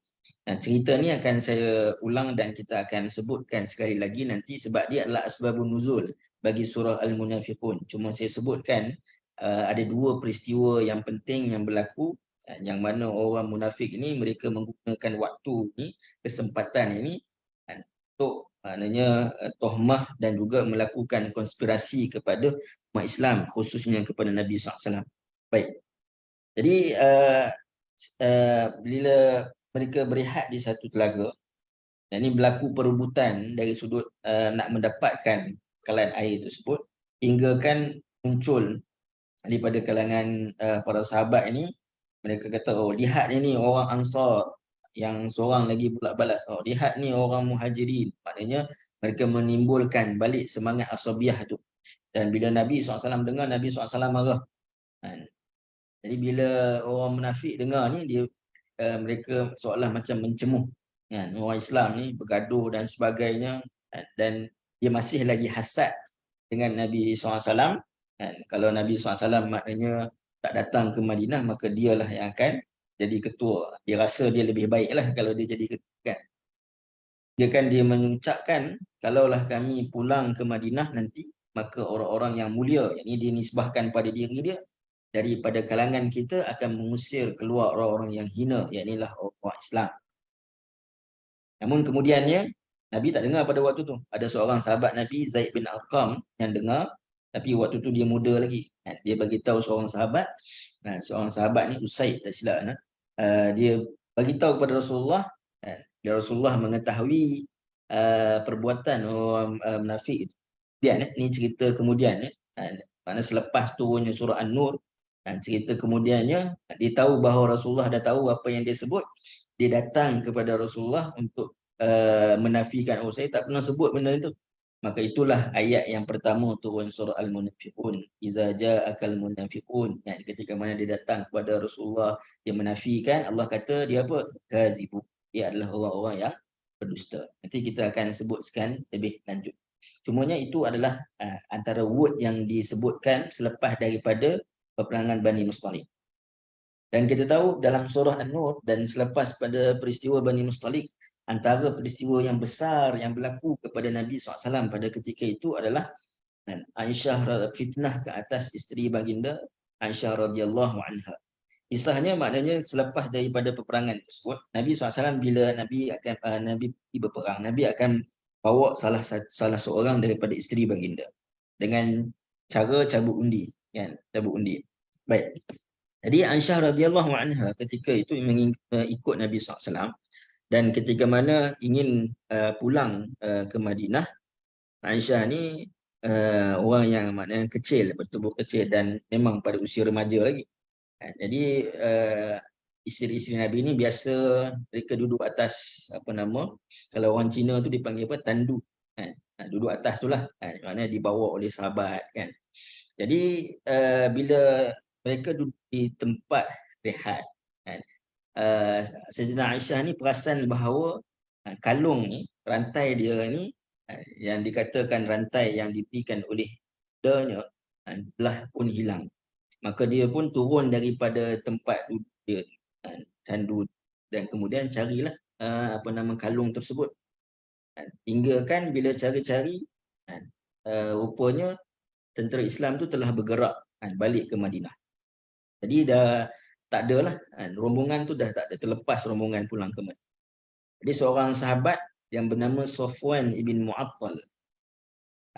Cerita ni akan saya ulang dan kita akan sebutkan sekali lagi nanti, sebab dia adalah asbabun nuzul bagi surah Al-Munafiqun. Cuma saya sebutkan ada dua peristiwa yang penting yang berlaku, yang mana orang munafik ini mereka menggunakan waktu ini, kesempatan ini untuk maknanya tohmah dan juga melakukan konspirasi kepada umat Islam, khususnya kepada Nabi SAW. Baik. Jadi bila mereka berehat di satu telaga, dan ini berlaku perebutan dari sudut nak mendapatkan bekalan air tersebut, hingga kan muncul daripada kalangan para sahabat ini, mereka kata, oh lihat ni orang Ansar, yang seorang lagi pula balas, oh lihat ni orang Muhajirin. Maknanya mereka menimbulkan balik semangat asabiah tu. Dan bila Nabi SAW dengar, Nabi SAW marah. Jadi bila orang munafik dengar ni, mereka seolah macam mencemuh orang Islam ni bergaduh dan sebagainya, dan dia masih lagi hasad dengan Nabi SAW. Kalau Nabi SAW maknanya tak datang ke Madinah, maka dialah yang akan jadi ketua. Dia rasa dia lebih baiklah kalau dia jadi ketua, kan. Dia mengucapkan, kalaulah kami pulang ke Madinah nanti, maka orang-orang yang mulia, yang ini dinisbahkan pada diri dia, daripada kalangan kita akan mengusir keluar orang-orang yang hina, iaitu orang Islam. Namun kemudiannya Nabi tak dengar pada waktu tu. Ada seorang sahabat Nabi, Zaid bin Arqam, yang dengar, tapi waktu tu dia muda lagi. Dia bagi tahu seorang sahabat ni Usaid, tak silap, dia bagi tahu kepada Rasulullah, dan Rasulullah mengetahui perbuatan orang munafik itu. Ni cerita kemudian, maknanya selepas turunnya surah An-Nur, cerita kemudiannya, dia tahu bahawa Rasulullah dah tahu apa yang dia sebut. Dia datang kepada Rasulullah untuk menafikan, oh saya tak pernah sebut benda itu. Maka itulah ayat yang pertama turun surah Al-Munafiqun. Iza ja'akal munafiqun. Ketika mana dia datang kepada Rasulullah, dia menafikan, Allah kata dia apa? Kazibu. Dia adalah orang-orang yang berdusta. Nanti kita akan sebutkan lebih lanjut. Cumanya itu adalah antara word yang disebutkan selepas daripada peperangan Bani Mustalik. Dan kita tahu dalam surah An-Nur dan selepas pada peristiwa Bani Mustalik, antara peristiwa yang besar yang berlaku kepada Nabi SAW pada ketika itu adalah Aisyah fitnah ke atas isteri baginda Aisyah radhiyallahu anha. Istilahnya maknanya selepas daripada peperangan tersebut, Nabi SAW bila Nabi pergi berperang, Nabi akan bawa salah seorang daripada isteri baginda dengan cara cabut undi, kan? Cabut undi. Baik. Jadi Aisyah radhiyallahu anha ketika itu ikut Nabi SAW dan ketika mana ingin pulang ke Madinah, Aisyah ni orang yang maknanya kecil, bertubuh kecil dan memang pada usia remaja lagi. Jadi isteri-isteri Nabi ni biasa mereka duduk atas kalau orang Cina tu dipanggil apa, tandu. Duduk atas tu lah, maknanya dibawa oleh sahabat kan. Jadi bila mereka duduk di tempat rehat, Sayyidina Aisyah ni perasan bahawa kalung ni, rantai dia ni yang dikatakan rantai yang diberikan oleh dadanya telah pun hilang. Maka dia pun turun daripada tempat duduk dia, tandu, dan kemudian carilah kalung tersebut. Hingga kan bila cari-cari, rupanya tentera Islam tu telah bergerak balik ke Madinah. Jadi dah tak ada lah, rombongan tu dah tak ada, terlepas rombongan pulang ke Madinah. Jadi seorang sahabat yang bernama Safwan ibn Mu'attal,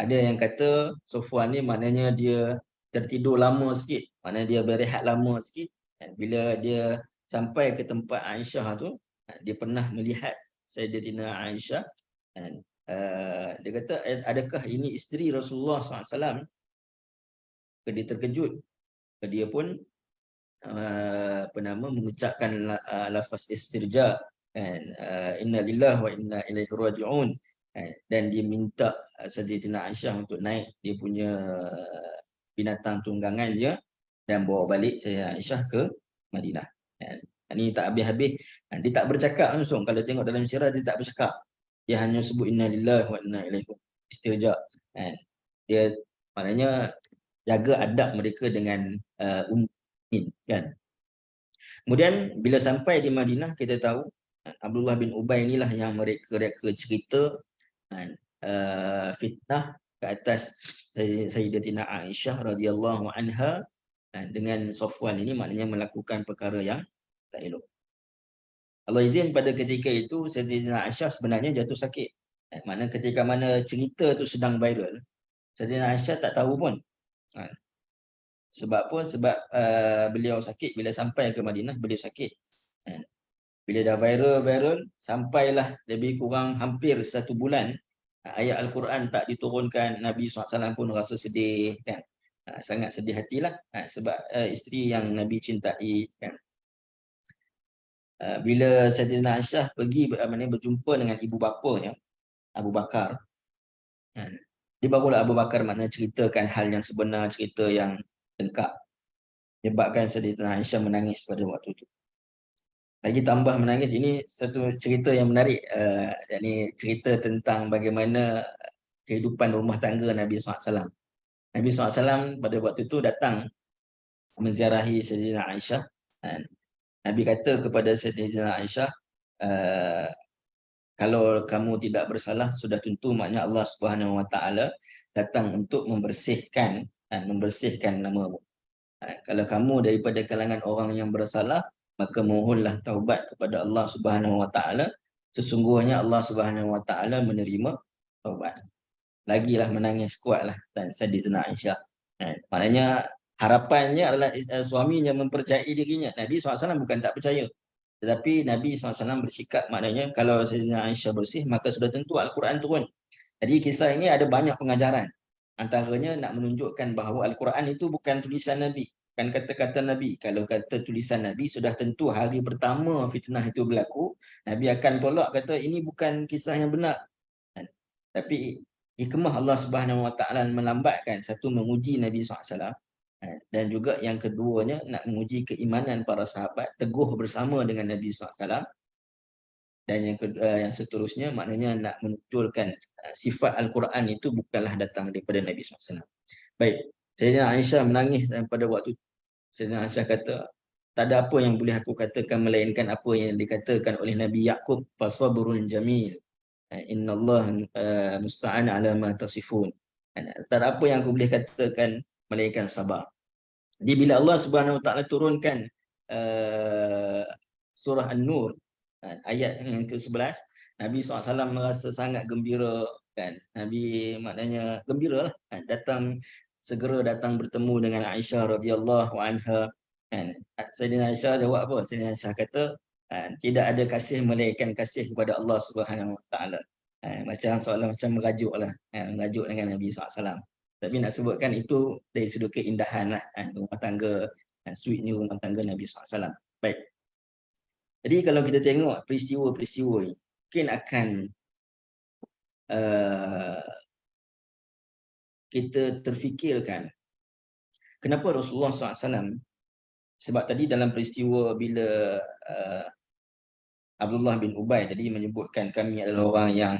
ada yang kata Safwan ni maknanya dia tertidur lama sikit, maknanya dia berehat lama sikit. Bila dia sampai ke tempat Aisyah tu, dia pernah melihat Sayyidatina Aisyah, dan dia kata, adakah ini isteri Rasulullah SAW? Dia terkejut. Dia pun mengucapkan lafaz istirja, inna lillahi wa inna ilaihi raji'un, dan dia minta Sayyidatina Aisyah untuk naik dia punya binatang tunggangan dia dan bawa balik Sayyidatina Aisyah ke Madinah. Ini tak habis-habis, dia tak bercakap langsung. Kalau tengok dalam sirah dia tak bercakap, dia hanya sebut inna lillahi wa inna ilaihi istirja. Dia maknanya jaga adab mereka dengan kan. Kemudian bila sampai di Madinah, kita tahu Abdullah bin Ubay inilah yang mereka cerita fitnah ke atas Sayyidatina Aisyah radhiyallahu anha dengan Safwan ini, maknanya melakukan perkara yang tak elok. Allah izin pada ketika itu Sayyidatina Aisyah sebenarnya jatuh sakit. Maknanya ketika mana cerita tu sedang viral, Sayyidatina Aisyah tak tahu pun. Sebab apa? Sebab beliau sakit. Bila sampai ke Madinah, beliau sakit. Bila dah viral, sampailah lebih kurang hampir 1 bulan, ayat Al-Quran tak diturunkan. Nabi SAW pun rasa sedih, kan? Sangat sedih hatilah, sebab isteri yang Nabi cintai, kan? Bila Sayyidina Aisyah pergi berjumpa dengan ibu bapanya, Abu Bakar, dia barulah Abu Bakar maknanya ceritakan hal yang sebenar, cerita yang lengkap. Menyebabkan Sayyidina Aisyah menangis pada waktu itu. Lagi tambah menangis, ini satu cerita yang menarik. Ini cerita tentang bagaimana kehidupan rumah tangga Nabi SAW. Nabi SAW pada waktu itu datang menziarahi Sayyidina Aisyah. Nabi kata kepada Sayyidina Aisyah, kalau kamu tidak bersalah, sudah tentu maknanya Allah Subhanahu Wa Taala datang untuk membersihkan namamu. Kalau kamu daripada kalangan orang yang bersalah, maka mohonlah taubat kepada Allah Subhanahu Wa Taala. Sesungguhnya Allah Subhanahu Wa Taala menerima taubat. Lagilah menangis kuatlah dan Sayyidatina Aisyah. Maknanya harapannya adalah suaminya mempercayai dirinya. Nabi SAW bukan tak percaya, tetapi Nabi SAW bersikap maknanya kalau Sayyidatina Aisyah bersih, maka sudah tentu Al-Quran turun. Jadi kisah ini ada banyak pengajaran. Antaranya nak menunjukkan bahawa Al-Quran itu bukan tulisan Nabi, bukan kata-kata Nabi. Kalau kata tulisan Nabi, sudah tentu hari pertama fitnah itu berlaku, Nabi akan tolak, kata ini bukan kisah yang benar. Tapi hikmah Allah Subhanahu Wa Taala melambatkan, satu menguji Nabi SAW, dan juga yang keduanya nak menguji keimanan para sahabat, teguh bersama dengan Nabi SAW. Dan yang seterusnya maknanya nak menunjukkan sifat Al-Quran itu bukanlah datang daripada Nabi SAW. Baik, Sayyidina Aisyah menangis pada waktu. Sayyidina Aisyah kata, tak ada apa yang boleh aku katakan melainkan apa yang dikatakan oleh Nabi Yaqub, fasabrun jamil. Innallaha musta'an ala ma tasifun. Tak ada apa yang aku boleh katakan melainkan sabar. Jadi bila Allah Subhanahu Wa Taala turunkan surah An-Nur ayat yang ke-11, Nabi SAW merasa sangat gembira kan. Nabi maknanya gembira lah kan. Segera datang bertemu dengan Aisyah radhiyallahu anha kan. Sayyidina Aisyah jawab apa? Sayyidina Aisyah kata tidak ada kasih melainkan kasih kepada Allah Subhanahu Wa Taala. Macam soalan macam merajuk lah, merajuk dengan Nabi SAW. Tapi nak sebutkan itu dari sudut keindahan lah rumah tangga, sweetnya rumah tangga Nabi SAW. Baik. Jadi kalau kita tengok peristiwa-peristiwa ini, mungkin akan kita terfikirkan kenapa Rasulullah SAW, sebab tadi dalam peristiwa bila Abdullah bin Ubay tadi menyebutkan kami adalah orang yang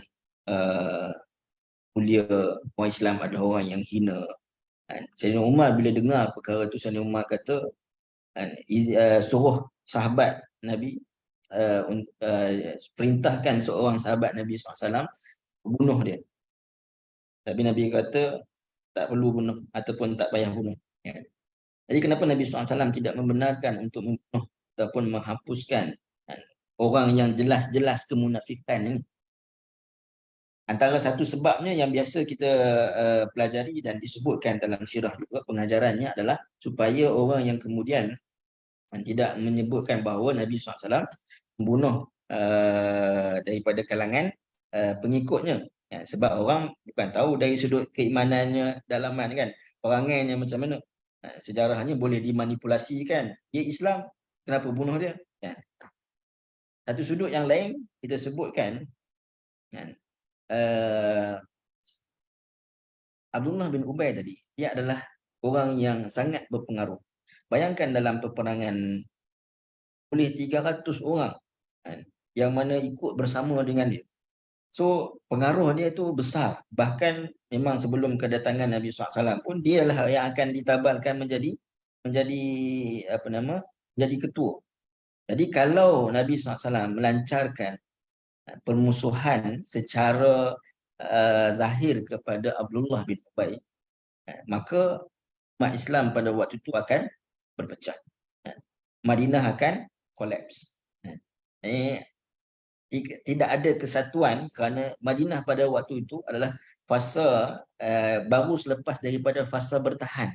mulia, orang Islam adalah orang yang hina. Sayyidina Umar bila dengar perkara itu, Sayyidina Umar kata suruh sahabat Nabi perintahkan seorang sahabat Nabi SAW bunuh dia. Tapi Nabi kata tak perlu bunuh ataupun tak payah bunuh. Jadi kenapa Nabi SAW tidak membenarkan untuk membunuh ataupun menghapuskan orang yang jelas-jelas kemunafikan ini? Antara satu sebabnya yang biasa kita pelajari dan disebutkan dalam sirah juga pengajarannya adalah supaya orang yang kemudian tidak menyebutkan bahawa Nabi SAW membunuh daripada kalangan pengikutnya. Sebab orang bukan tahu dari sudut keimanannya dalaman kan, perangainya macam mana. Sejarahnya boleh dimanipulasikan. Dia Islam, kenapa bunuh dia? Satu sudut yang lain kita sebutkan Abdullah bin Ubay tadi, dia adalah orang yang sangat berpengaruh. Bayangkan dalam peperangan oleh 300 orang yang mana ikut bersama dengan dia. So pengaruh dia tu besar. Bahkan memang sebelum kedatangan Nabi SAW pun dialah yang akan ditabalkan menjadi menjadi ketua. Jadi kalau Nabi SAW melancarkan permusuhan secara zahir kepada Abdullah bin Ubay, maka umat Islam pada waktu itu akan berpecah. Madinah akan kolaps. Tidak ada kesatuan kerana Madinah pada waktu itu adalah fasa baru selepas daripada fasa bertahan.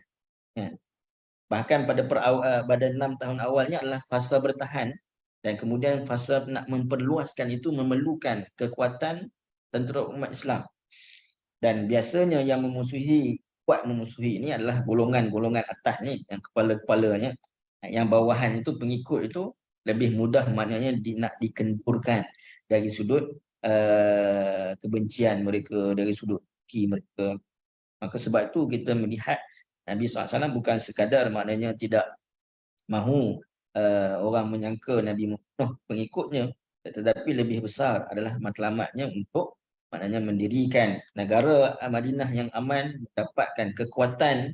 Bahkan pada 6 tahun awalnya adalah fasa bertahan, dan kemudian fasa nak memperluaskan itu memerlukan kekuatan tentera umat Islam. Dan biasanya yang kuat memusuhi ini adalah golongan-golongan atas ni, yang kepala-kepalanya. Yang bawahan itu, pengikut itu lebih mudah maknanya nak dikendurkan dari sudut kebencian mereka, dari sudut ki mereka. Maka sebab itu kita melihat Nabi SAW bukan sekadar maknanya tidak mahu orang menyangka Nabi membunuh pengikutnya, tetapi lebih besar adalah matlamatnya untuk maknanya mendirikan negara Madinah yang aman, mendapatkan kekuatan,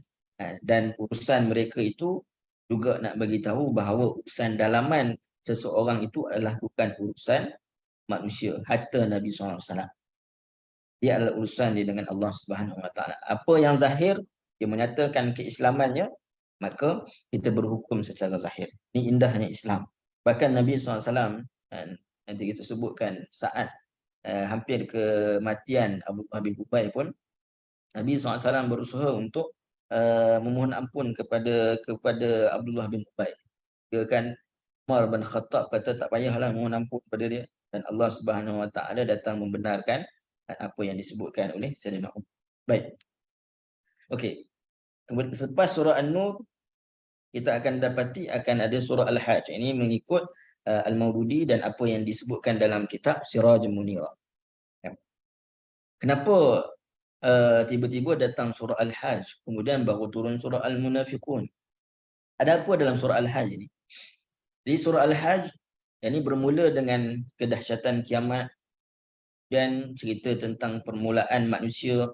dan urusan mereka itu juga nak bagi tahu bahawa urusan dalaman seseorang itu adalah bukan urusan manusia, harta Nabi SAW. Dia adalah urusan dia dengan Allah Subhanahu Wa Taala. Apa yang zahir dia menyatakan keislamannya, maka kita berhukum secara zahir. Ini indahnya Islam. Bahkan Nabi SAW, nanti kita sebutkan saat hampir kematian Abdullah bin Ubay pun, Nabi SAW berusaha untuk memohon ampun kepada Abdullah bin Ubay. Dia kan Umar bin Khattab kata tak payahlah mohon ampun kepada dia, dan Allah Subhanahu Wa Taala datang membenarkan apa yang disebutkan oleh Sayyidina Umar. Baik. Okey. Selepas surah An-Nur, kita akan dapati akan ada surah Al-Hajj. Ini mengikut Al-Maududi dan apa yang disebutkan dalam kitab Sirajul Munirah. Kenapa tiba-tiba datang surah Al-Hajj, kemudian baru turun surah Al-Munafiqun? Ada apa dalam surah Al-Hajj ini? Jadi surah Al-Hajj ini bermula dengan kedahsyatan kiamat dan cerita tentang permulaan manusia.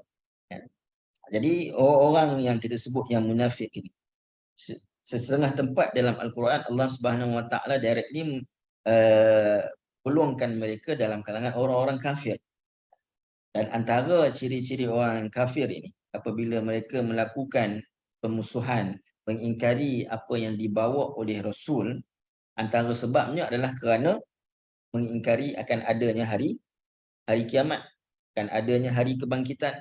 Jadi orang-orang yang kita sebut yang munafik ini, Setengah tempat dalam Al-Quran Allah Subhanahu Wa Taala directly golongkan mereka dalam kalangan orang-orang kafir. Dan antara ciri-ciri orang kafir ini, apabila mereka melakukan pemusuhan, mengingkari apa yang dibawa oleh Rasul, antara sebabnya adalah kerana mengingkari akan adanya hari kiamat, akan adanya hari kebangkitan.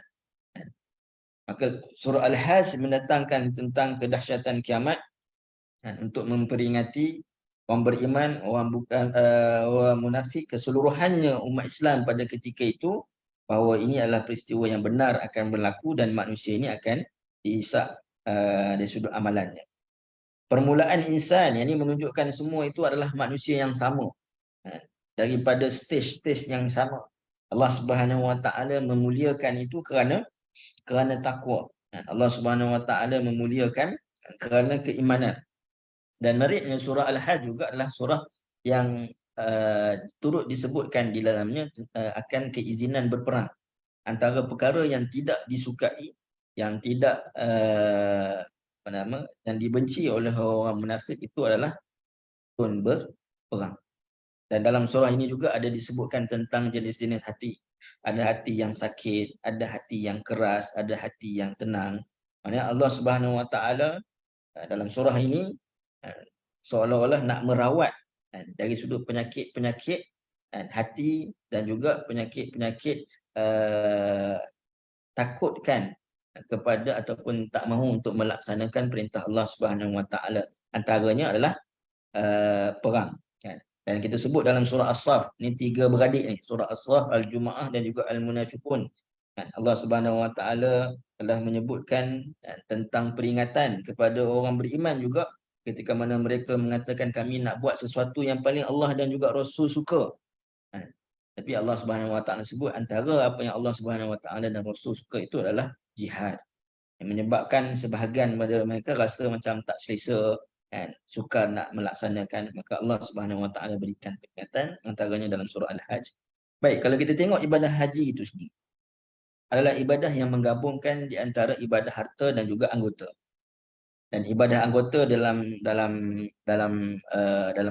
Maka surah Al-Hajj mendatangkan tentang kedahsyatan kiamat untuk memperingati orang beriman, orang munafik, keseluruhannya umat Islam pada ketika itu, bahawa ini adalah peristiwa yang benar akan berlaku dan manusia ini akan dihisap dari sudut amalannya. Permulaan insan, yang ini menunjukkan semua itu adalah manusia yang sama, daripada stage-stage yang sama. Allah Subhanahu Wa Taala memuliakan itu kerana takwa. Allah Subhanahu Wa Taala memuliakan kerana keimanan. Dan menariknya surah Al-Hajj juga adalah surah yang turut disebutkan di dalamnya akan keizinan berperang. Antara perkara yang tidak disukai, yang tidak yang dibenci oleh orang munafik itu adalah pun berperang. Dan dalam surah ini juga ada disebutkan tentang jenis-jenis hati. Ada hati yang sakit, ada hati yang keras, ada hati yang tenang. Maksudnya Allah Subhanahu Wa Taala dalam surah ini seolah-olah nak merawat dari sudut penyakit-penyakit hati dan juga penyakit-penyakit takutkan kepada ataupun tak mahu untuk melaksanakan perintah Allah Subhanahu Wa Taala. Antaranya adalah perang. Dan kita sebut dalam surah As-Saff, ni 3 beradik ni, surah As-Saff, Al-Jumu'ah dan juga Al-Munafiqun. Allah Subhanahu Wa Taala telah menyebutkan tentang peringatan kepada orang beriman juga ketika mana mereka mengatakan kami nak buat sesuatu yang paling Allah dan juga Rasul suka. Tapi Allah Subhanahu Wa Taala sebut antara apa yang Allah Subhanahu Wa Taala dan Rasul suka itu adalah jihad. Yang menyebabkan sebahagian mereka rasa macam tak selesa, sukar nak melaksanakan, maka Allah Subhanahu Wa Taala berikan peringatan antaranya dalam surah Al-Hajj. Baik, kalau kita tengok ibadah haji itu sendiri adalah ibadah yang menggabungkan di antara ibadah harta dan juga anggota. Dan ibadah anggota dalam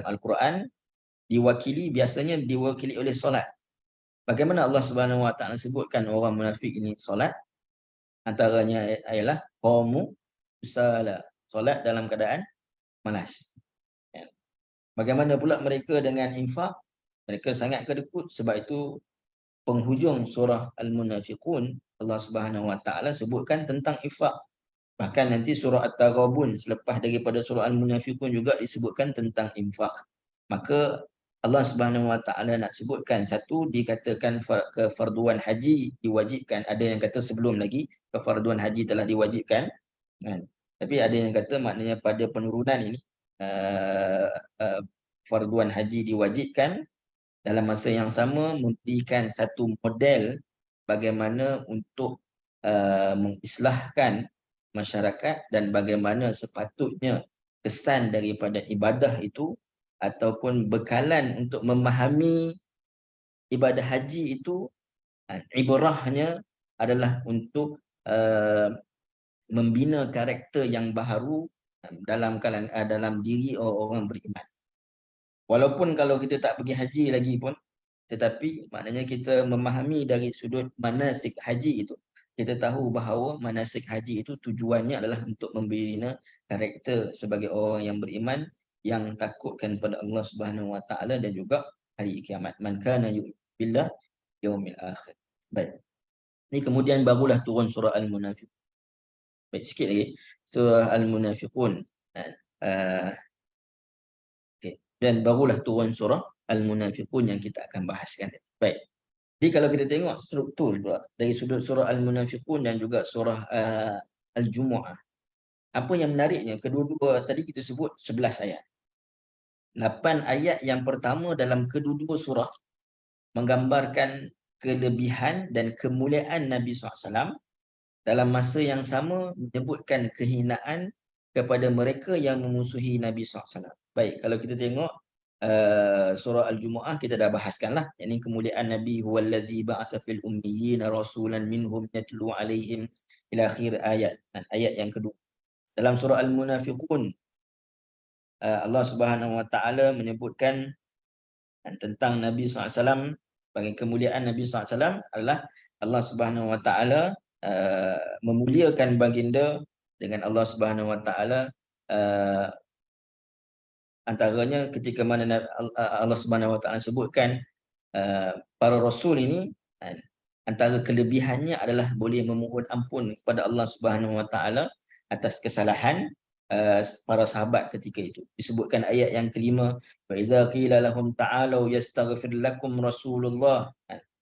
Al-Quran biasanya diwakili oleh solat. Bagaimana Allah Subhanahu Wa Taala sebutkan orang munafik ini solat? Antaranya ialah qamu kusala, solat dalam keadaan malas. Bagaimana pula mereka dengan infak? Mereka sangat kedekut. Sebab itu penghujung surah Al-Munafiqun, Allah Subhanahu Wa Taala sebutkan tentang infak. Bahkan nanti surah At-Taghabun selepas daripada surah Al-Munafiqun juga disebutkan tentang infak. Maka Allah Subhanahu Wa Taala nak sebutkan, satu dikatakan kefarduan haji diwajibkan. Ada yang kata sebelum lagi kefarduan haji telah diwajibkan, kan? Tapi ada yang kata maknanya pada penurunan ini farduan haji diwajibkan. Dalam masa yang sama memberikan satu model bagaimana untuk mengislahkan masyarakat dan bagaimana sepatutnya kesan daripada ibadah itu ataupun bekalan untuk memahami ibadah haji itu. Ibrahnya adalah untuk membina karakter yang baharu dalam diri orang beriman. Walaupun kalau kita tak pergi haji lagi pun, tetapi maknanya kita memahami dari sudut manasik haji itu. Kita tahu bahawa manasik haji itu tujuannya adalah untuk membina karakter sebagai orang yang beriman, yang takutkan pada Allah Subhanahu Wa Taala dan juga hari kiamat. Man kana yu'minu billah yaumil akhir. Baik. Ini kemudian barulah turun surah Al-Munafiqun. Baik, sikit lagi. Surah Al-Munafiqun. Dan barulah turun surah Al-Munafiqun yang kita akan bahaskan. Baik. Jadi kalau kita tengok struktur pula dari sudut surah Al-Munafiqun dan juga surah Al-Jumu'ah, apa yang menariknya, kedua-dua tadi kita sebut 11 ayat. 8 ayat yang pertama dalam kedua-dua surah menggambarkan kelebihan dan kemuliaan Nabi SAW. Dalam masa yang sama menyebutkan kehinaan kepada mereka yang memusuhi Nabi SAW. Baik, kalau kita tengok surah Al-Jumu'ah kita dah bahaskanlah. Ini kemuliaan Nabi, huwallazi ba'asa fil ummiyina rasulan minhum yatlu alaihim ila akhir ayat. Dan ayat yang kedua. Dalam surah Al-Munafiqun Allah Subhanahu Wa Taala menyebutkan tentang Nabi SAW, bagi kemuliaan Nabi SAW adalah Allah Subhanahu Wa Taala memuliakan baginda dengan Allah Subhanahu Wa Taala, antaranya ketika mana Allah Subhanahu Wa Taala sebutkan para rasul ini, antara kelebihannya adalah boleh memohon ampun kepada Allah Subhanahu Wa Taala atas kesalahan para sahabat ketika itu. Disebutkan ayat yang kelima, wa idza qila lahum ta'alu yastaghfir lakum rasulullah.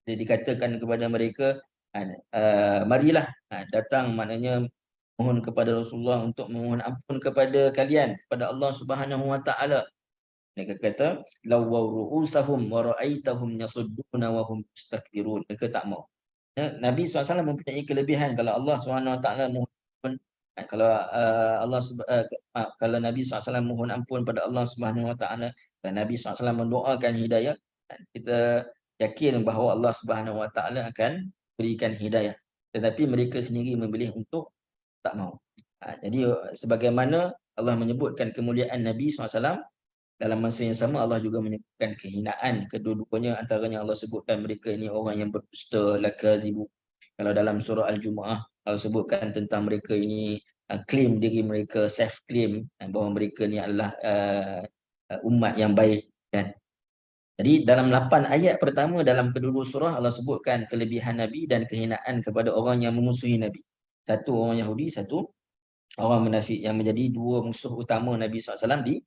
Dia dikatakan kepada mereka, marilah datang, maknanya mohon kepada Rasulullah untuk memohon ampun kepada kalian, kepada Allah Subhanahu Wa Taala. Mereka kata, lawaw ru'usahum wa ra'aitahum yasudduna wa hum mustakbirun. Mereka tak mau. Nabi SAW mempunyai kelebihan. Kalau Allah SWT mohon, kalau Nabi SAW mohon ampun pada Allah SWT dan Nabi SAW mendoakan hidayah, kita yakin bahawa Allah SWT akan berikan hidayah. Tetapi mereka sendiri memilih untuk tak mau. Jadi sebagaimana Allah menyebutkan kemuliaan Nabi SAW, dalam masa yang sama Allah juga menyebutkan kehinaan kedua-duanya. Antaranya Allah sebutkan mereka ini orang yang berdusta, lakazibu. Kalau dalam surah Al-Jumu'ah Allah sebutkan tentang mereka ini claim diri mereka, self claim bahawa mereka ni adalah umat yang baik, kan. Jadi dalam 8 ayat pertama dalam kedua-dua surah Allah sebutkan kelebihan Nabi dan kehinaan kepada orang yang memusuhi Nabi. Satu orang Yahudi, satu orang munafik, yang menjadi dua musuh utama Nabi SAW di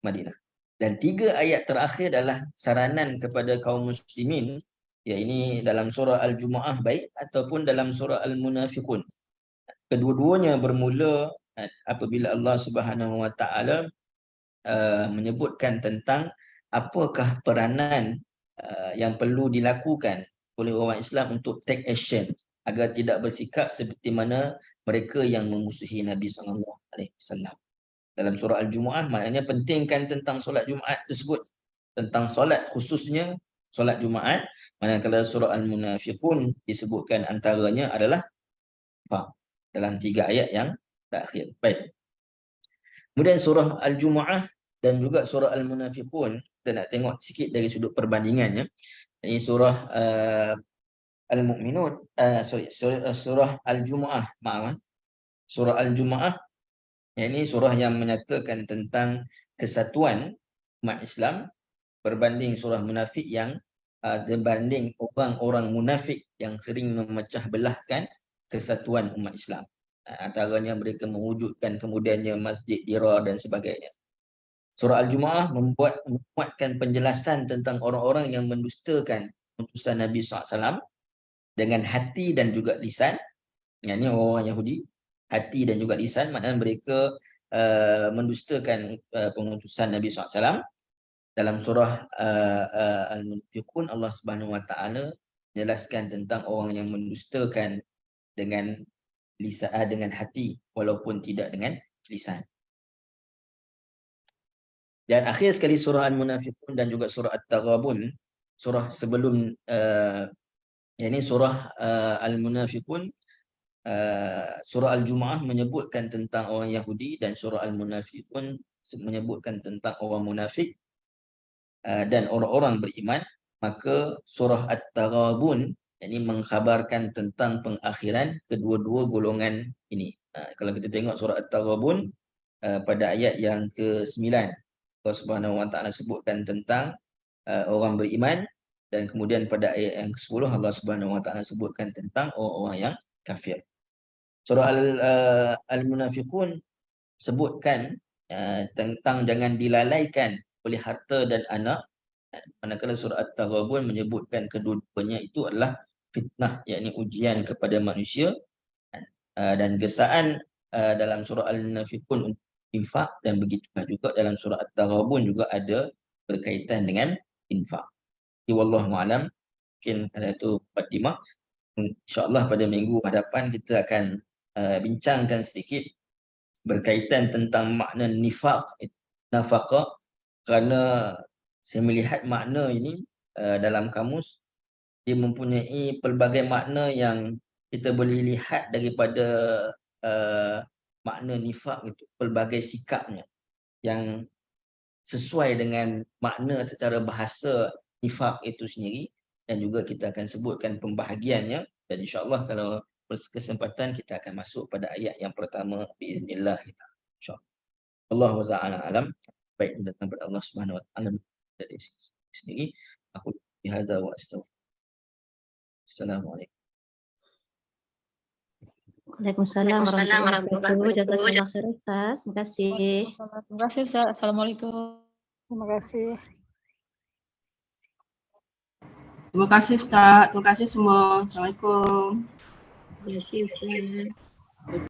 Madinah. Dan 3 ayat terakhir adalah saranan kepada kaum muslimin, ya, ini dalam surah Al-Jumu'ah baik ataupun dalam surah Al-Munafiqun. Kedua-duanya bermula apabila Allah Subhanahu Wa Taala menyebutkan tentang apakah peranan yang perlu dilakukan oleh orang Islam untuk take action agar tidak bersikap seperti mana mereka yang memusuhi Nabi SAW. Dalam surah Al-Jumu'ah maknanya pentingkan tentang solat Jumaat tersebut, tentang solat khususnya solat Jumaat. Manakala surah Al-Munafiqun disebutkan antaranya adalah dalam 3 ayat yang terakhir. Baik. Kemudian surah Al-Jumu'ah dan juga surah Al-Munafiqun, kita nak tengok sikit dari sudut perbandingannya. Ini surah Al-Mu'minun, surah Al-Jumu'ah, surah Al-Jumu'ah, ini surah yang menyatakan tentang kesatuan umat Islam berbanding surah munafik yang berbanding orang-orang munafik yang sering memecah belahkan kesatuan umat Islam. Antaranya mereka mewujudkan kemudiannya Masjid Dirar dan sebagainya. Surah Al-Jumu'ah memuatkan penjelasan tentang orang-orang yang mendustakan utusan Nabi SAW dengan hati dan juga lisan. Yang ini orang Yahudi, hati dan juga lisan, maknanya mereka mendustakan pengutusan Nabi SAW. Dalam surah Al-Munafiqun Allah Subhanahu Wa Taala jelaskan tentang orang yang mendustakan dengan lisan, dengan hati walaupun tidak dengan lisan. Dan akhir sekali surah Al-Munafiqun dan juga surah At-Taghabun, surah sebelum ini surah Al-Munafiqun, surah Al-Jumu'ah menyebutkan tentang orang Yahudi dan surah Al-Munafiqun menyebutkan tentang orang munafik dan orang-orang beriman. Maka surah At-Taghabun ini mengkhabarkan tentang pengakhiran kedua-dua golongan ini. Kalau kita tengok surah At-Taghabun pada ayat yang ke-9, Allah Subhanahu Wa Taala sebutkan tentang orang beriman, dan kemudian pada ayat yang ke-10 Allah Subhanahu Wa Taala sebutkan tentang orang-orang yang kafir. Surah Al-Munafiqun sebutkan tentang jangan dilalaikan oleh harta dan anak, manakala surah At-Taghabun menyebutkan kedua-duanya itu adalah fitnah, yakni ujian kepada manusia, dan gesaan dalam surah Al-Munafiqun infak, dan begitulah juga dalam surah At-Taghabun juga ada berkaitan dengan infak. Wallahu a'lam. Mungkin itu mukadimah. InsyaAllah pada minggu hadapan kita akan bincangkan sedikit berkaitan tentang makna nifaq, nafaqah, kerana saya melihat makna ini dalam kamus dia mempunyai pelbagai makna yang kita boleh lihat daripada makna nifaq itu, pelbagai sikapnya yang sesuai dengan makna secara bahasa nifaq itu sendiri, dan juga kita akan sebutkan pembahagiannya, dan insya-Allah kalau berkesempatan kita akan masuk pada ayat yang pertama biiznillah kita. Insya-Allah. Allahu ta'ala alam. Baik, datang kepada Allah Subhanahu wa taala dari sendiri. Aku bihadza wa astaghfirullah. Assalamualaikum. Waalaikumsalam warahmatullahi wabarakatuh. Jazakallah khair Ustaz. Terima kasih. Terima kasih Ustaz. Assalamualaikum. Terima kasih. Terima kasih Ustaz. Terima kasih semua. Assalamualaikum. Terima kasih Ustaz.